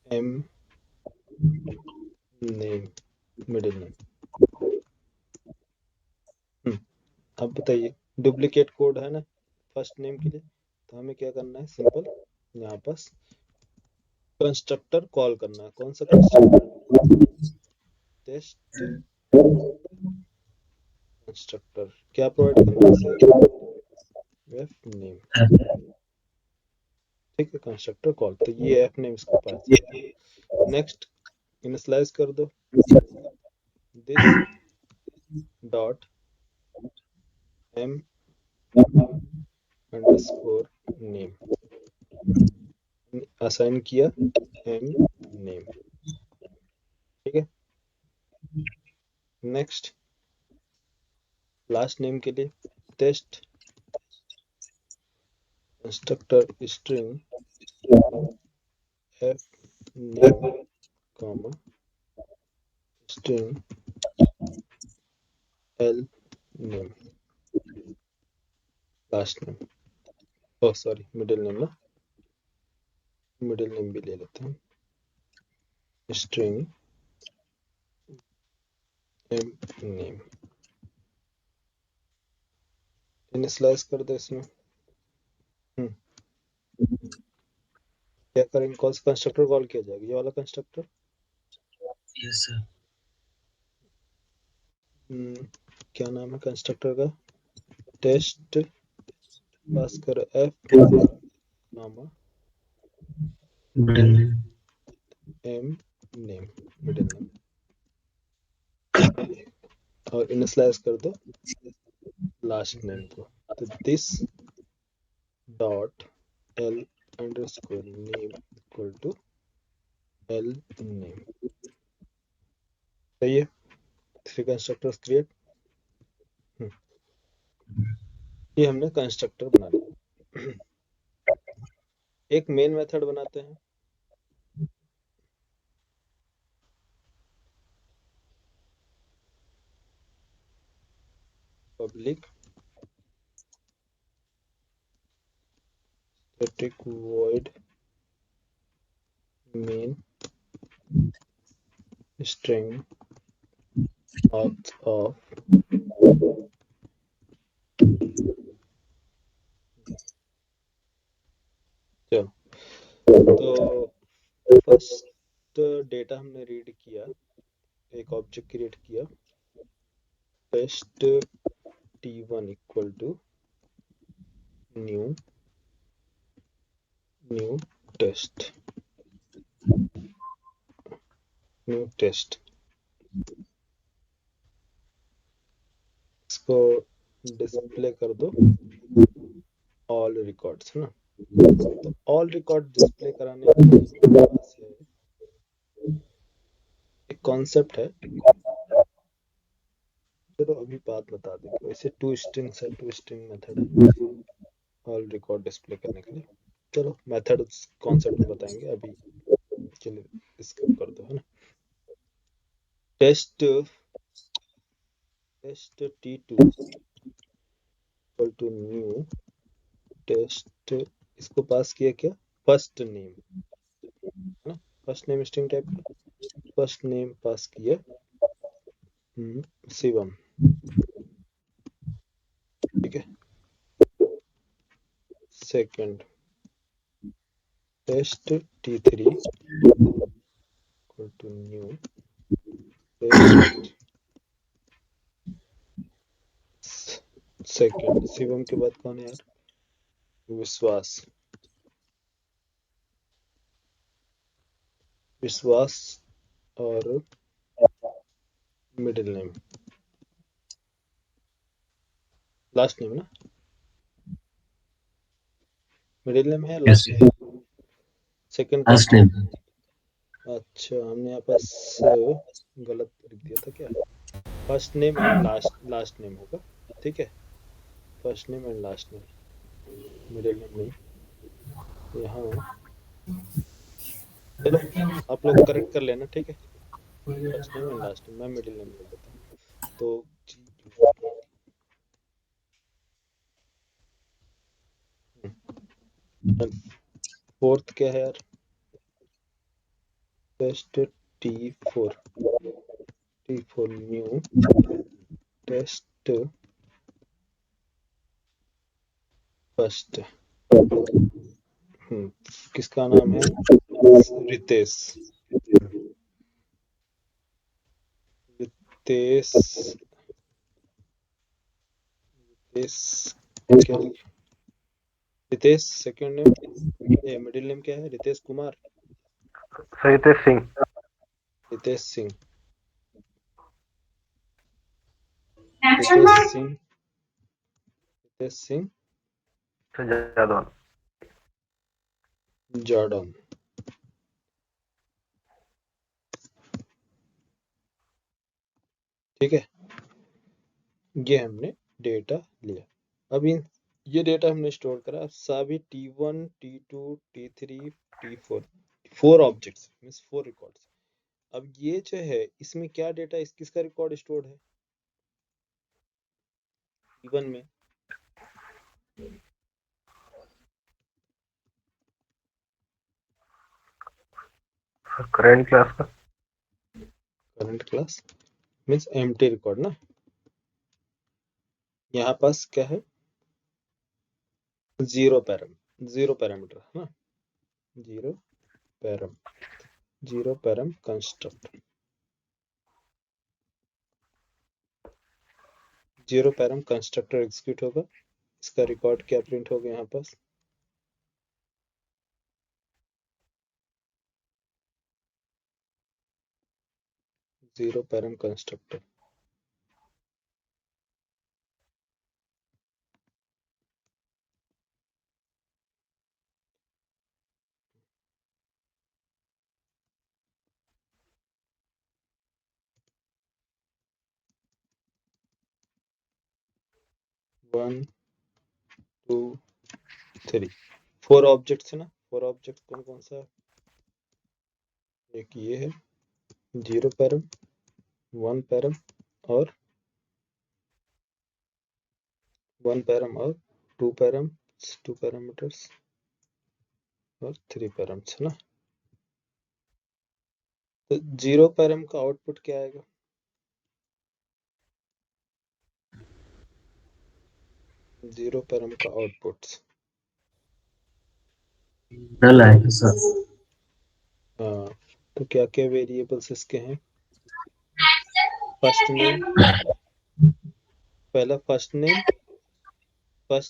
m name middle name. अब बताइए, duplicate code है ना first name के लिए, तो हमें क्या करना है, सिंपल यहाँ पास कंस्ट्रक्टर कॉल करना है। कौन सा कंस्ट्रक्टर? Test constructor. क्या प्रोवाइड करना है इसे? F name. ठीक है, कंस्ट्रक्टर कॉल, तो ये एफ नेम इसको पास किया। नेक्स्ट इनिशियलाइज कर दो this dot M underscore name, assign किया एम नेम। ठीक है, नेक्स्ट लास्ट नेम के लिए test constructor string F name comma string L name last name. Oh sorry, middle name ना, मिडिल नेम भी ले लेते हैं, स्ट्रिंग एम नेम। इनिशियलाइज कर दो इसमें। क्या करेंगे, कौन सा कंस्ट्रक्टर कॉल किया जाएगा? ये वाला कंस्ट्रक्टर। Yes sir. क्या नाम है कंस्ट्रक्टर का? टेस्ट पास करो F name middle name. M name middle name, और इनिशियलाइज कर दो लास्ट नेम को। तो this dot L underscore name equal to L name. सही है, थ्री कंस्ट्रक्टर्स क्रिएट। ये हमने कंस्ट्रक्टर बना लिया। एक मेन मेथड बनाते हैं। Public static void main string auth of चलो, तो फर्स्ट डेटा हमने रीड किया, एक ऑब्जेक्ट क्रिएट किया, test t1 equal to new test, new test. इसको डिस्प्ले कर दो ऑल रिकॉर्ड्स, है ना। तो ऑल रिकॉर्ड डिस्प्ले कराने के लिए हमारे पास है एक कॉन्सेप्ट है, चलो अभी बात बता देंगे। वैसे टू स्ट्रिंग्स है, टू स्ट्रिंग मेथड है ऑल रिकॉर्ड डिस्प्ले करने के लिए। चलो मेथड कॉन्सेप्ट में बताएंगे, अभी चलिए स्किप कर दो, है ना। Test t2 equal to new test, इसको पास किया क्या, फर्स्ट नेम, है ना। फर्स्ट नेम स्ट्रिंग टाइप का, फर्स्ट नेम पास किया शिवम। ठीक है, second test t3 equal to new test second. Shivam के बाद कौन है यार? विश्वास। विश्वास और मिडिल नेम, लास्ट नेम ना, मिडिल नेम है लास्ट नेम, सेकंड का। Last name. अच्छा, हमने यहाँ पास गलत लिख दिया था क्या? First name and last name होगा। ठीक है, first name and last name, middle name नहीं। यहाँ चलो आप लोग करेक्ट कर लेना, ठीक है। First name and last name, मैं मिडिल नेम बोल देता हूँ। तो फोर्थ क्या है यार? Test T4, T4 new test first. किसका नाम है? रितेश। रितेश, रितेश क्या? रितेश सेकंड नेम, ये मिडिल नेम क्या है? रितेश कुमार, रितेश सिंह। रितेश सिंह, रितेश सिंह, रितेश सिंह जादौन। जॉर्डन। ठीक है, ये हमने डेटा लिया। अब इन ये डेटा हमने स्टोर करा, सभी T1 T2 T3 T4, 4 objects means 4 records. अब ये जो है इसमें क्या डेटा, इस किसका रिकॉर्ड स्टोर्ड है? T1 में करेंट क्लास का। Current class means empty record ना। यहाँ पास क्या है? जीरो पैरामीटर है ना, zero param, zero param construct, zero param constructor execute होगा। इसका रिकॉर्ड क्या प्रिंट होगा यहाँ पास? Zero param constructor. One two three, 4 objects है ना। 4 ऑब्जेक्ट कौन कौन सा है? एक ये है जीरो पैरम, वन पैरम और वन पैरम और टू पैरम, टू पैरामीटर्स और थ्री पैरम्स है ना। तो जीरो पैरम का आउटपुट क्या आएगा? जीरो पैरम का आउटपुट, नल आएगा सर। हाँ, तो क्या क्या वेरिएबल्स इसके हैं? फर्स्ट नेम, पहला first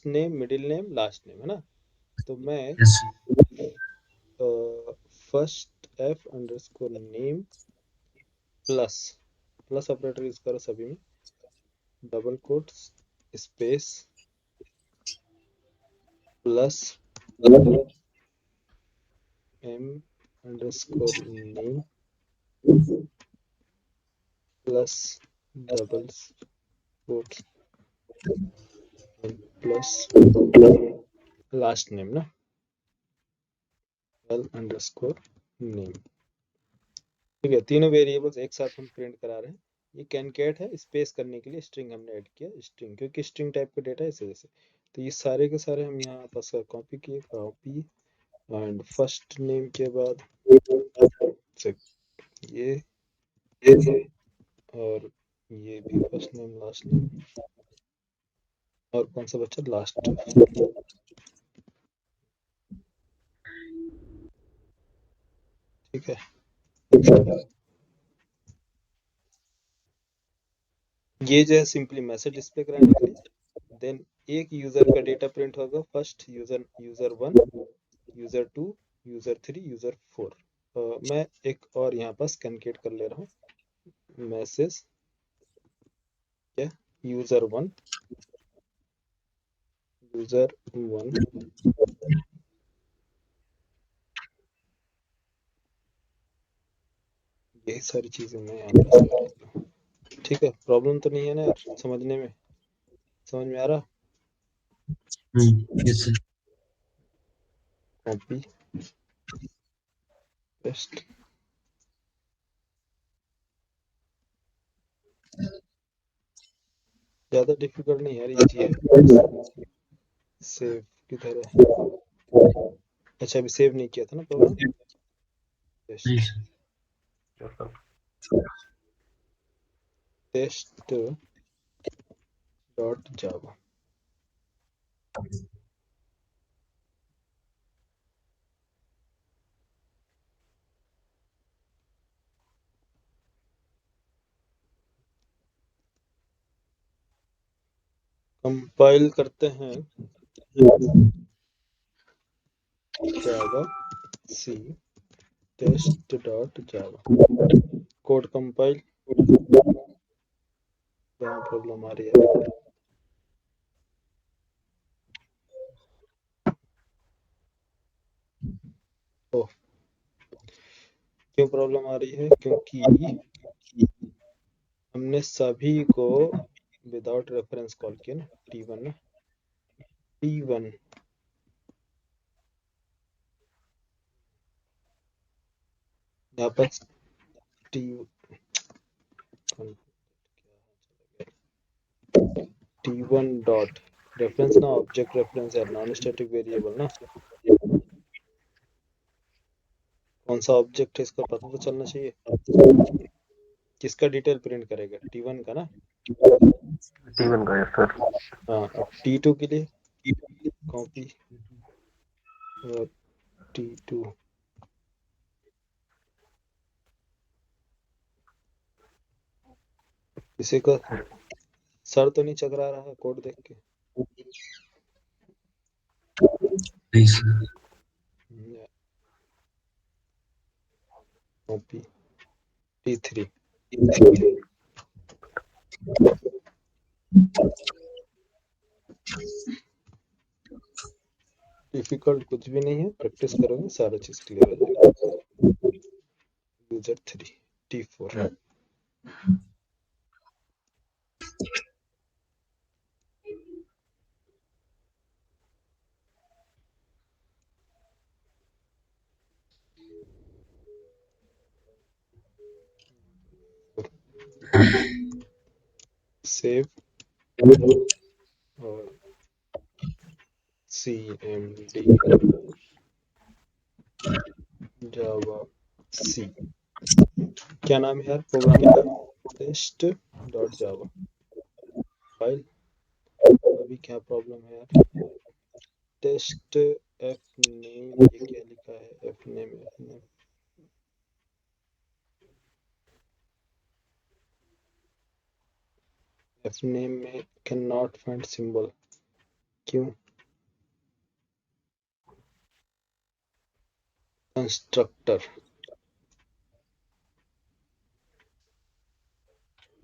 name middle name last name है ना। तो मैं yes first F underscore name plus, plus operator use करो सभी में, double quotes space plus M underscore name plus double quotes plus last name ना, एल अंडरस्कोर नेम। ठीक है, तीनों वेरिएबल्स एक साथ हम प्रिंट करा रहे हैं। ये कैनकेट है, स्पेस करने के लिए स्ट्रिंग हमने ऐड किया, स्ट्रिंग क्योंकि स्ट्रिंग टाइप का डेटा है इस वजह से। तो ये सारे के सारे हम यहाँ पास कॉपी किए, कॉपी एंड फर्स्ट नेम के बाद से ये और ये भी फर्स्ट नेम लास्ट नेम और कौन सा बच्चा लास्ट। ठीक है, ये जो है सिंपली मैसेज डिस्प्ले कराने के लिए। देन एक यूजर का डेटा प्रिंट होगा, first user, user 1, user 2, user 3, user 4। मैं एक और यहाँ पर कैनकेट कर ले रहा हूँ, मैसेज क्या, यूजर 1, यूजर 1, यही सारी चीजें मैं यहाँ पर लिख लेता हूँ। ठीक है, प्रॉब्लम तो नहीं है ना यार समझने में? समझ में आ रहा? Yes sir. कॉपी टेस्ट ज्यादा डिफिकल्ट नहीं है, इजी है। सेव किधर है? अच्छा अभी सेव नहीं किया था ना प्रोग्राम। नहीं test sir. Test dot Java. Compile करते हैं Java C test dot Java. Code compile, कहाँ प्रॉब्लम आ रही है? ओह, क्यों प्रॉब्लम आ रही है? क्योंकि हमने सभी को विदाउट रेफरेंस कॉल किया ना, T1 ना, T1 यहाँ पर T1 डॉट रेफरेंस ना, ऑब्जेक्ट रेफरेंस है, नॉन स्टैटिक वेरिएबल ना। कौन सा ऑब्जेक्ट है इसका पता तो चलना चाहिए। किसका डिटेल प्रिंट करेगा? T1 का ना। T1 का है सर। हाँ, अब T2 के लिए कॉपी और T2 किसी का सर तो नहीं चकरा रहा है कोड देख के? नहीं सर। Copy T3। डिफिकल्ट कुछ भी नहीं है, प्रैक्टिस करोगे सारा चीज क्लियर हो जाएगा। यूजर 3 T4 सेव और CMD जावा सी। क्या नाम है यार प्रोग्राम का? Test dot Java file. अभी क्या प्रॉब्लम है यार? टेस्ट एफ नेम, ये क्या लिखा है? एफ नेम एफ नेम में कैन नॉट फाइंड सिंबल, क्यों? Constructor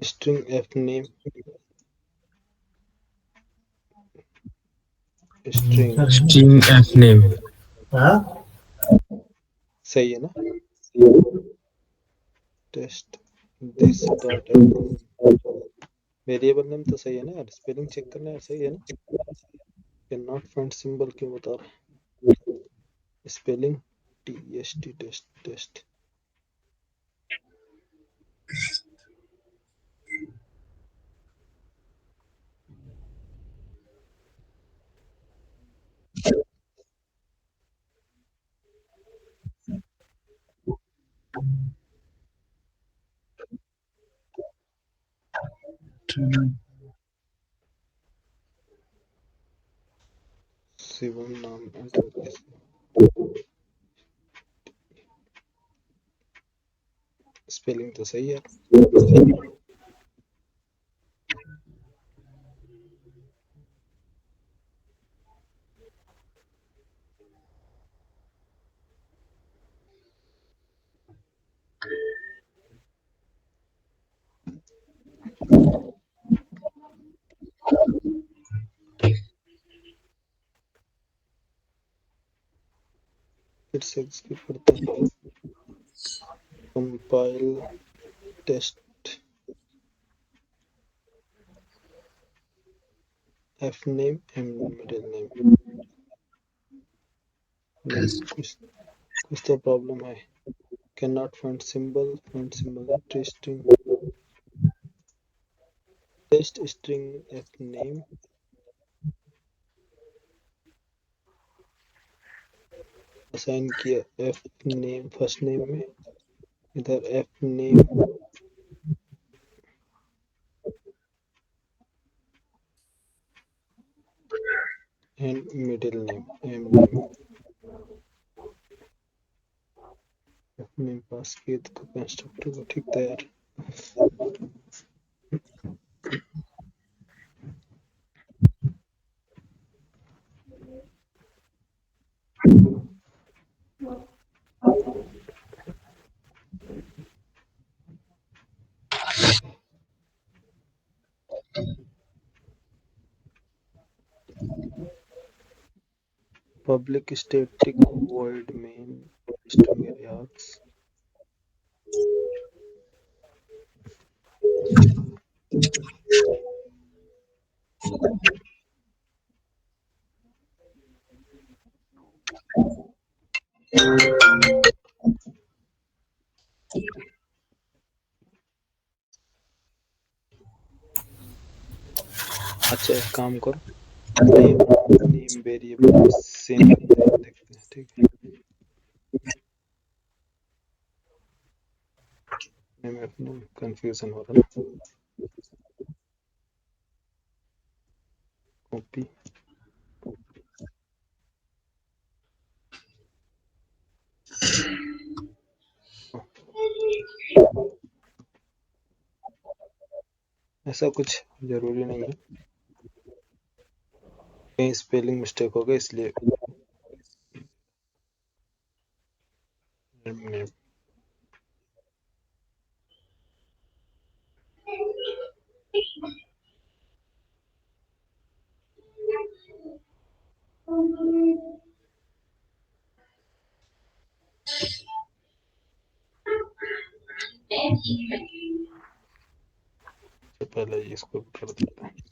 string F name string string F name सही है ना? Test this dot variable name तो सही है ना यार? स्पेलिंग चेक करना है, सही है ना? कैन नॉट फाइंड सिंबल क्यों बता रहा है? Spelling TST test test Shivam नाम एंटर कैसे? स्पेलिंग तो सही है। फिर से एग्जीक्यूट करते हैं। Compile test F name M middle name. नहीं, कुछ तो प्रॉब्लम है। cannot find symbol test string f name assign किया f नेम फर्स्ट नेम में इधर f name and middle name m name f name pass किए तो कंस्ट्रक्टर को ठीक तैयार public static void main string arrays अच्छा एक काम करो नेम वेरिएबल सेम देखते हैं ठीक है नेम अपना कंफ्यूजन हो रहा है कॉपी ऐसा कुछ जरूरी नहीं है कहीं स्पेलिंग मिस्टेक हो गया इसलिए नेम से पहले इसको कर देता हूँ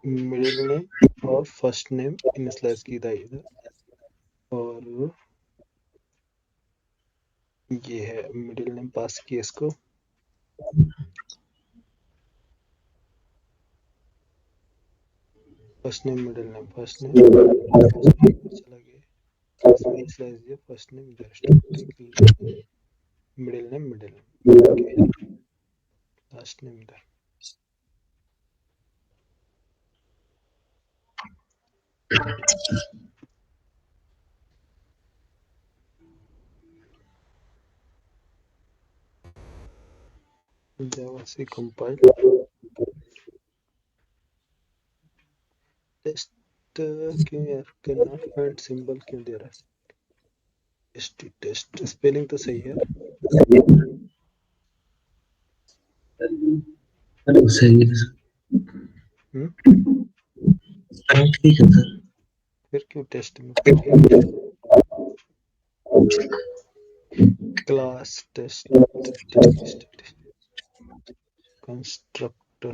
मिडिल नेम और फर्स्ट नेम इनिशियलाइज की था इधर और ये है मिडिल नेम पास किया इसको first name middle name first name चला गया इसमें इनिशियलाइज दिया फर्स्ट नेम इधर मिडिल नेम लास्ट नेम इधर Java C compile टेस्ट क्यों यार cannot find symbol क्यों दे रहा है टेस्ट स्पेलिंग तो सही है सही है सर ठीक है सर फिर क्यों टेस्ट में क्लास टेस्ट कंस्ट्रक्टर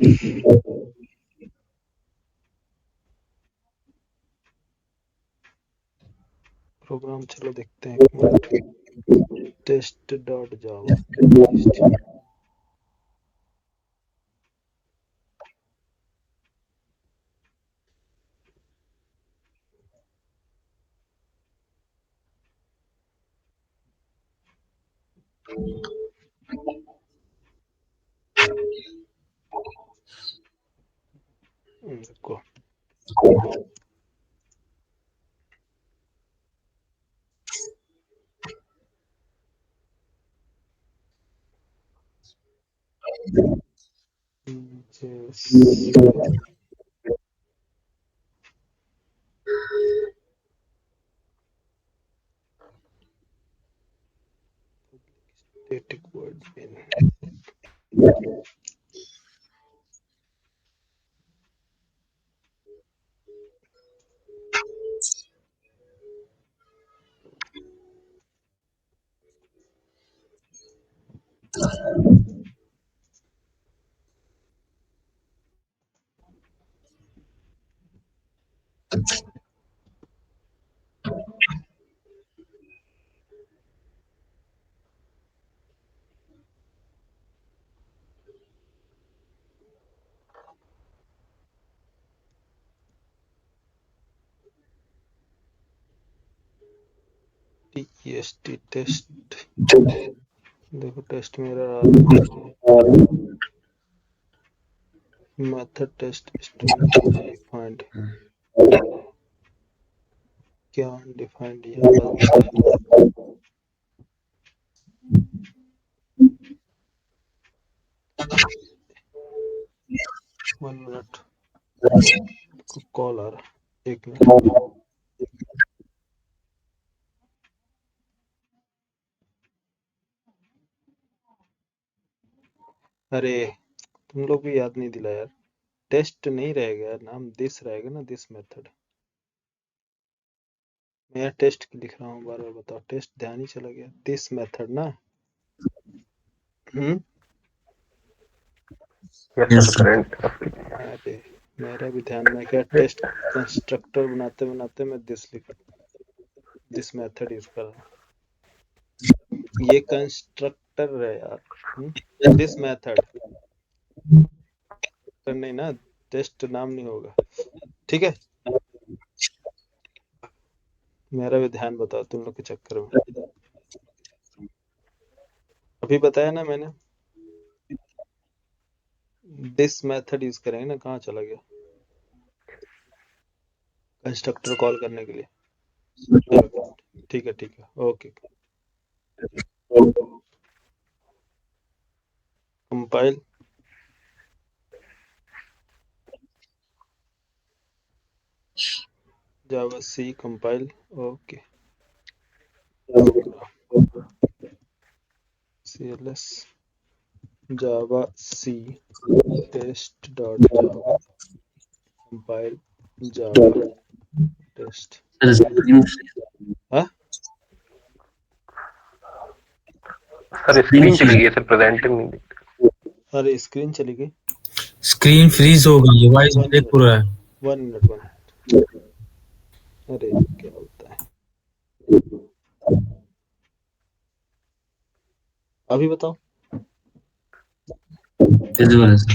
प्रोग्राम चलो देखते हैं टेस्ट डॉट जावा देखो static void main. test test, देखो टेस्ट मेरा आ रहा है, मेथड टेस्ट स्टूडेंट डिफाइंड, क्या डिफाइंड यहाँ पर, वन मिनट कॉल आ रहा, एक मिनट। अरे तुम लोग भी याद नहीं दिला यार, टेस्ट नहीं रहेगा यार, नाम दिस रहेगा ना, दिस मेथड। मैं यार टेस्ट लिख रहा हूँ, बार बार बताओ, टेस्ट ध्यान ही चला गया, दिस मेथड ना। Yes sir current. अरे मेरा भी ध्यान में क्या, टेस्ट कंस्ट्रक्टर बनाते बनाते मैं दिस लिख, दिस मेथड यूज कर रहा हूँ, ये कंस्ट्रक्टर है यार, दिस मेथड नहीं ना, टेस्ट नाम नहीं होगा, ठीक है। मेरा भी ध्यान बताओ तुम लोग के चक्कर में, अभी बताया ना मैंने, दिस मेथड यूज करेंगे ना, कहाँ चला गया कंस्ट्रक्टर कॉल करने के लिए, ठीक है ठीक है, okay. Compile, Java C compile, okay, cls java c test dot java compile java test, हाँ सर स्क्रीन चली गई सर, प्रेजेंटिंग नहीं दिखती। अरे स्क्रीन चली गई, स्क्रीन फ्रीज हो गई है, वॉइस ब्रेक हो रहा है। 1 मिनट 1 मिनट, अरे क्या होता है, अभी बताओ, विजुअल है सर।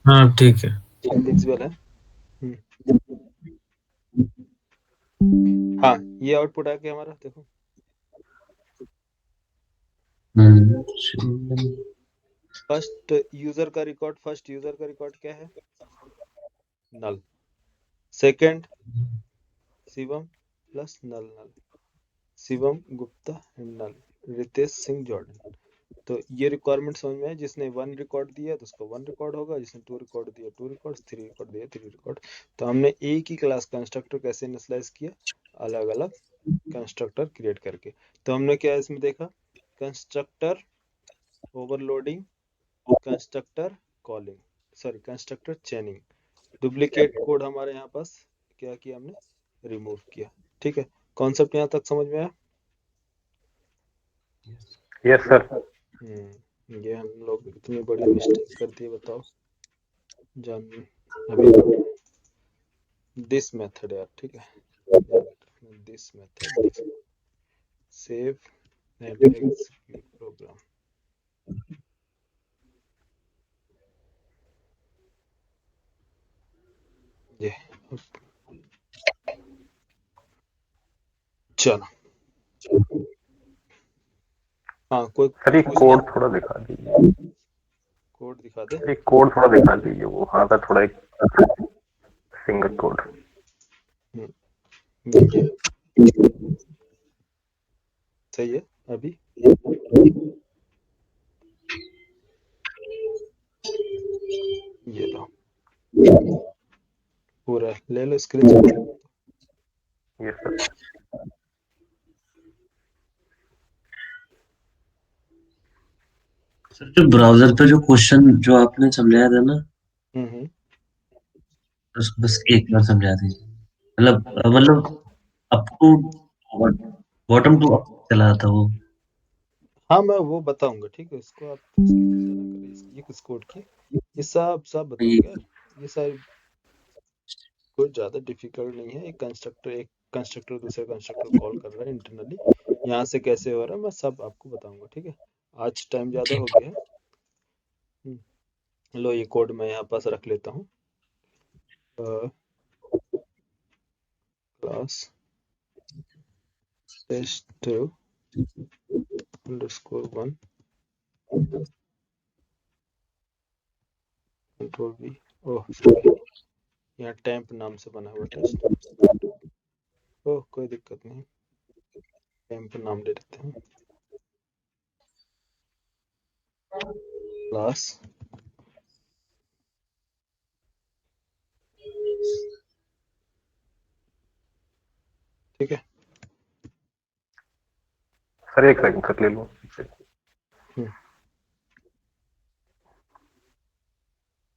हाँ ठीक है। विजुअल है, हाँ ये आउटपुट आ गया हमारा, देखो फर्स्ट यूजर का रिकॉर्ड क्या है, नल, सेकंड शिवम प्लस नल नल, शिवम गुप्ता नल, रितेश सिंह जॉर्डन। तो ये रिक्वायरमेंट समझ में है, जिसने 1 रिकॉर्ड दिया तो उसका 1 रिकॉर्ड होगा, जिसने 2 रिकॉर्ड दिया 2 रिकॉर्ड, 3 रिकॉर्ड दिया 3 रिकॉर्ड। तो हमने एक ही क्लास कंस्ट्रक्टर कैसे इनिशियलाइज किया, अलग अलग कंस्ट्रक्टर क्रिएट करके। तो हमने क्या इसमें देखा, constructor overloading, constructor calling, sorry constructor चेनिंग, duplicate code हमारे यहाँ पास क्या किया हमने, रिमूव किया, ठीक है। कॉन्सेप्ट यहाँ तक समझ में आया? Yes sir. ये हम लोग इतनी बड़ी मिस्टेक कर दिए, बताओ जान, अभी दिस मेथड यार, ठीक है, this method save and execute program, ये चलो, हाँ कोई सर ये पूछना, कोड थोड़ा दिखा दीजिए, कोड दिखा दे, एक कोड थोड़ा दिखा दीजिए, वो हाँ का थोड़ा एक सिंगल कोड। ये सही है, अभी ये लो पूरा ले लो स्क्रीन, यस सर। सर जो ब्राउजर पे जो क्वेश्चन जो आपने समझाया था ना, हम्म उसको बस एक बार समझा दीजिए। मतलब up to bottom to up चला था वो। हाँ, मैं वो बताऊंगा, ठीक है, इसको आप इसकी चिंता ना करिए, ये किस कोड की, ये सब ये बताऊंगा यार। ये सारी कोई ज़्यादा डिफिकल्ट नहीं है। एक कंस्ट्रक्टर दूसरे कंस्ट्रक्टर कॉल कर रहा है इंटरनली, यहाँ से कैसे हो रहा है मैं सब आपको बताऊंगा, ठीक है। आज टाइम ज़्यादा हो ठीक। गया है। लो ये कोड मैं यहाँ पास रख लेता हूँ। Class test underscore 1 control V। Oh sorry, यहाँ टेम्प नाम से बना हुआ टेस्ट। ओह कोई दिक्कत नहीं, टेम्प नाम दे देते हैं। क्लास ठीक है। सर एक सेकंड सर ले लो। हम्म,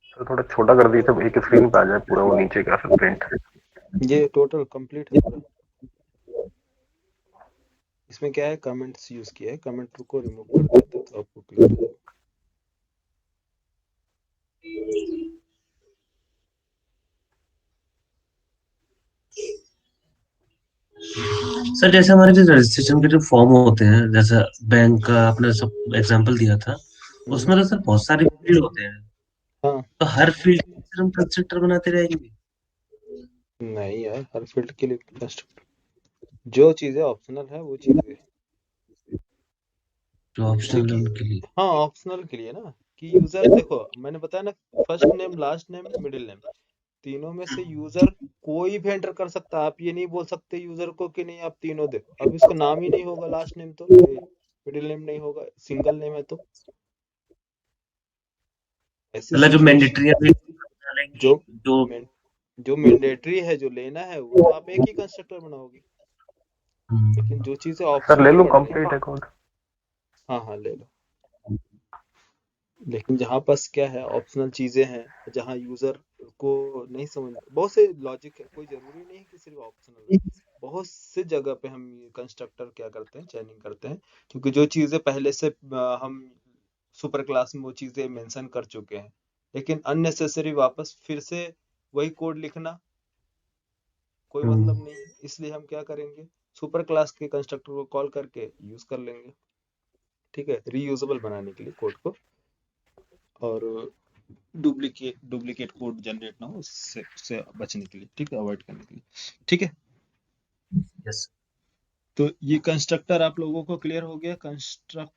सर थोड़ा छोटा कर दीजिए तो एक स्क्रीन पे आ जाए पूरा वो नीचे का सर प्रिंट। ये टोटल कंप्लीट है पूरा। इसमें क्या है, कमेंट्स यूज किया है, कमेंट को रिमूव कर देते तो आपको क्लियर हो जाएगा। सर जैसे हमारे जो रजिस्ट्रेशन के जो फॉर्म होते हैं, जैसे बैंक का आपने सब एग्जांपल दिया था, हम्म, उसमें तो सर बहुत सारे फील्ड होते हैं। हाँ, तो हर फील्ड के लिए हम कंस्ट्रक्टर बनाते रहेंगे? नहीं यार, हर फील्ड के लिए कंस्ट्रक्ट, जो चीजें ऑप्शनल है वो चीजें, जो ऑप्शनल है क्योंकि उनके लिए। हाँ ऑप्शनल के लिए ना, कि यूजर देखो मैंने बताया ना, first name last name middle name, तीनों में से यूजर कोई भी एंटर कर सकता है। आप ये नहीं बोल सकते यूजर को कि नहीं आप तीनों दे, अब इसका नाम ही नहीं होगा लास्ट नेम तो, मिडिल नेम नहीं होगा, सिंगल नेम है तो ऐसी मतलब जो सिचुएशन। मैंडेटरी है डालेंगे, जो जो मैं जो मैंडेटरी है, जो लेना है वो तो आप एक ही कंस्ट्रक्टर बनाओगे, लेकिन जो चीजें सर ले ऑप्शनल लूँ पड़ रही हैं, कंप्लीट अकाउंट। हाँ हाँ ले लो। लेकिन जहाँ पास क्या है, ऑप्शनल चीजें हैं, जहाँ यूजर को नहीं समझ, बहुत से लॉजिक है, कोई जरूरी नहीं है कि सिर्फ ऑप्शनल है। बहुत से जगह पे हम कंस्ट्रक्टर क्या करते हैं, चैनिंग करते हैं, क्योंकि जो चीजें पहले से हम सुपर क्लास में वो चीजें मेंशन कर चुके हैं, लेकिन अननेसेसरी वापस फिर से वही कोड लिखना कोई मतलब नहीं है। इसलिए हम क्या करेंगे, सुपर क्लास के कंस्ट्रक्टर को कॉल करके यूज कर लेंगे, ठीक है, रीयूजेबल बनाने के लिए कोड को, और डुप्लीकेट कोड जनरेट ना हो उससे बचने के लिए, ठीक है, अवॉइड करने के लिए, ठीक है। यस। तो ये कंस्ट्रक्टर आप लोगों को क्लियर हो गया। Constructor,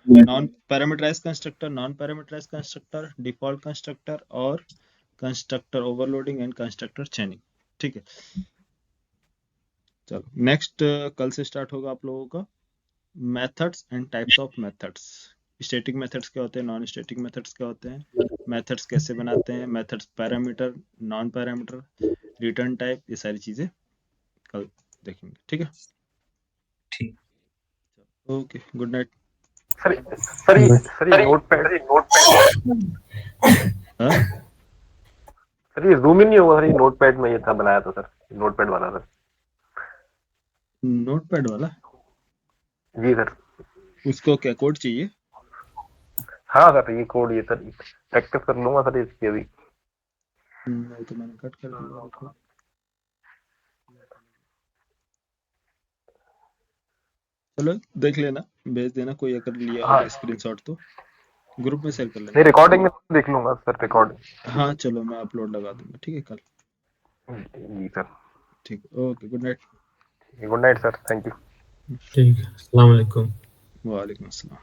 non parameterize constructor, non parameterize constructor, default constructor, और constructor overloading and constructor chaining, ठीक है। चलो नेक्स्ट, कल से स्टार्ट होगा आप लोगों का methods and types of methods. Static methods क्या होते हैं, नॉन स्टैटिक मेथड्स क्या होते हैं, मेथड्स कैसे बनाते हैं, methods parameter, non parameter, return type, ये सारी चीज़ें कल देखेंगे, ठीक है। ठीक। Okay, good night. Sir sir ये नोटपैड हाँ, सर ये जूम इन नहीं होगा सर, ये नोटपैड में ये था बनाया था सर, नोटपैड वाला सर। नोटपैड वाला, जी सर। उसको क्या कोड चाहिए? हाँ सर ये कोड ये सर प्रैक्टिस कर लूंगा सर इसकी अभी। वो तो मैंने कट कर दिया, रुको। चलो देख लेना, भेज देना, कोई अगर लिया हाँ होगा स्क्रीनशॉट तो ग्रुप में शेयर कर लेना। नहीं रिकॉर्डिंग में देख लूंगा सर रिकॉर्डिंग। हाँ चलो, मैं अपलोड लगा दूंगा, ठीक है कल। जी सर। ठीक, okay, good night. Good night sir, thank you. ठीक है, अस्सलाम वालेकुम। वालेकुम अस्सलाम।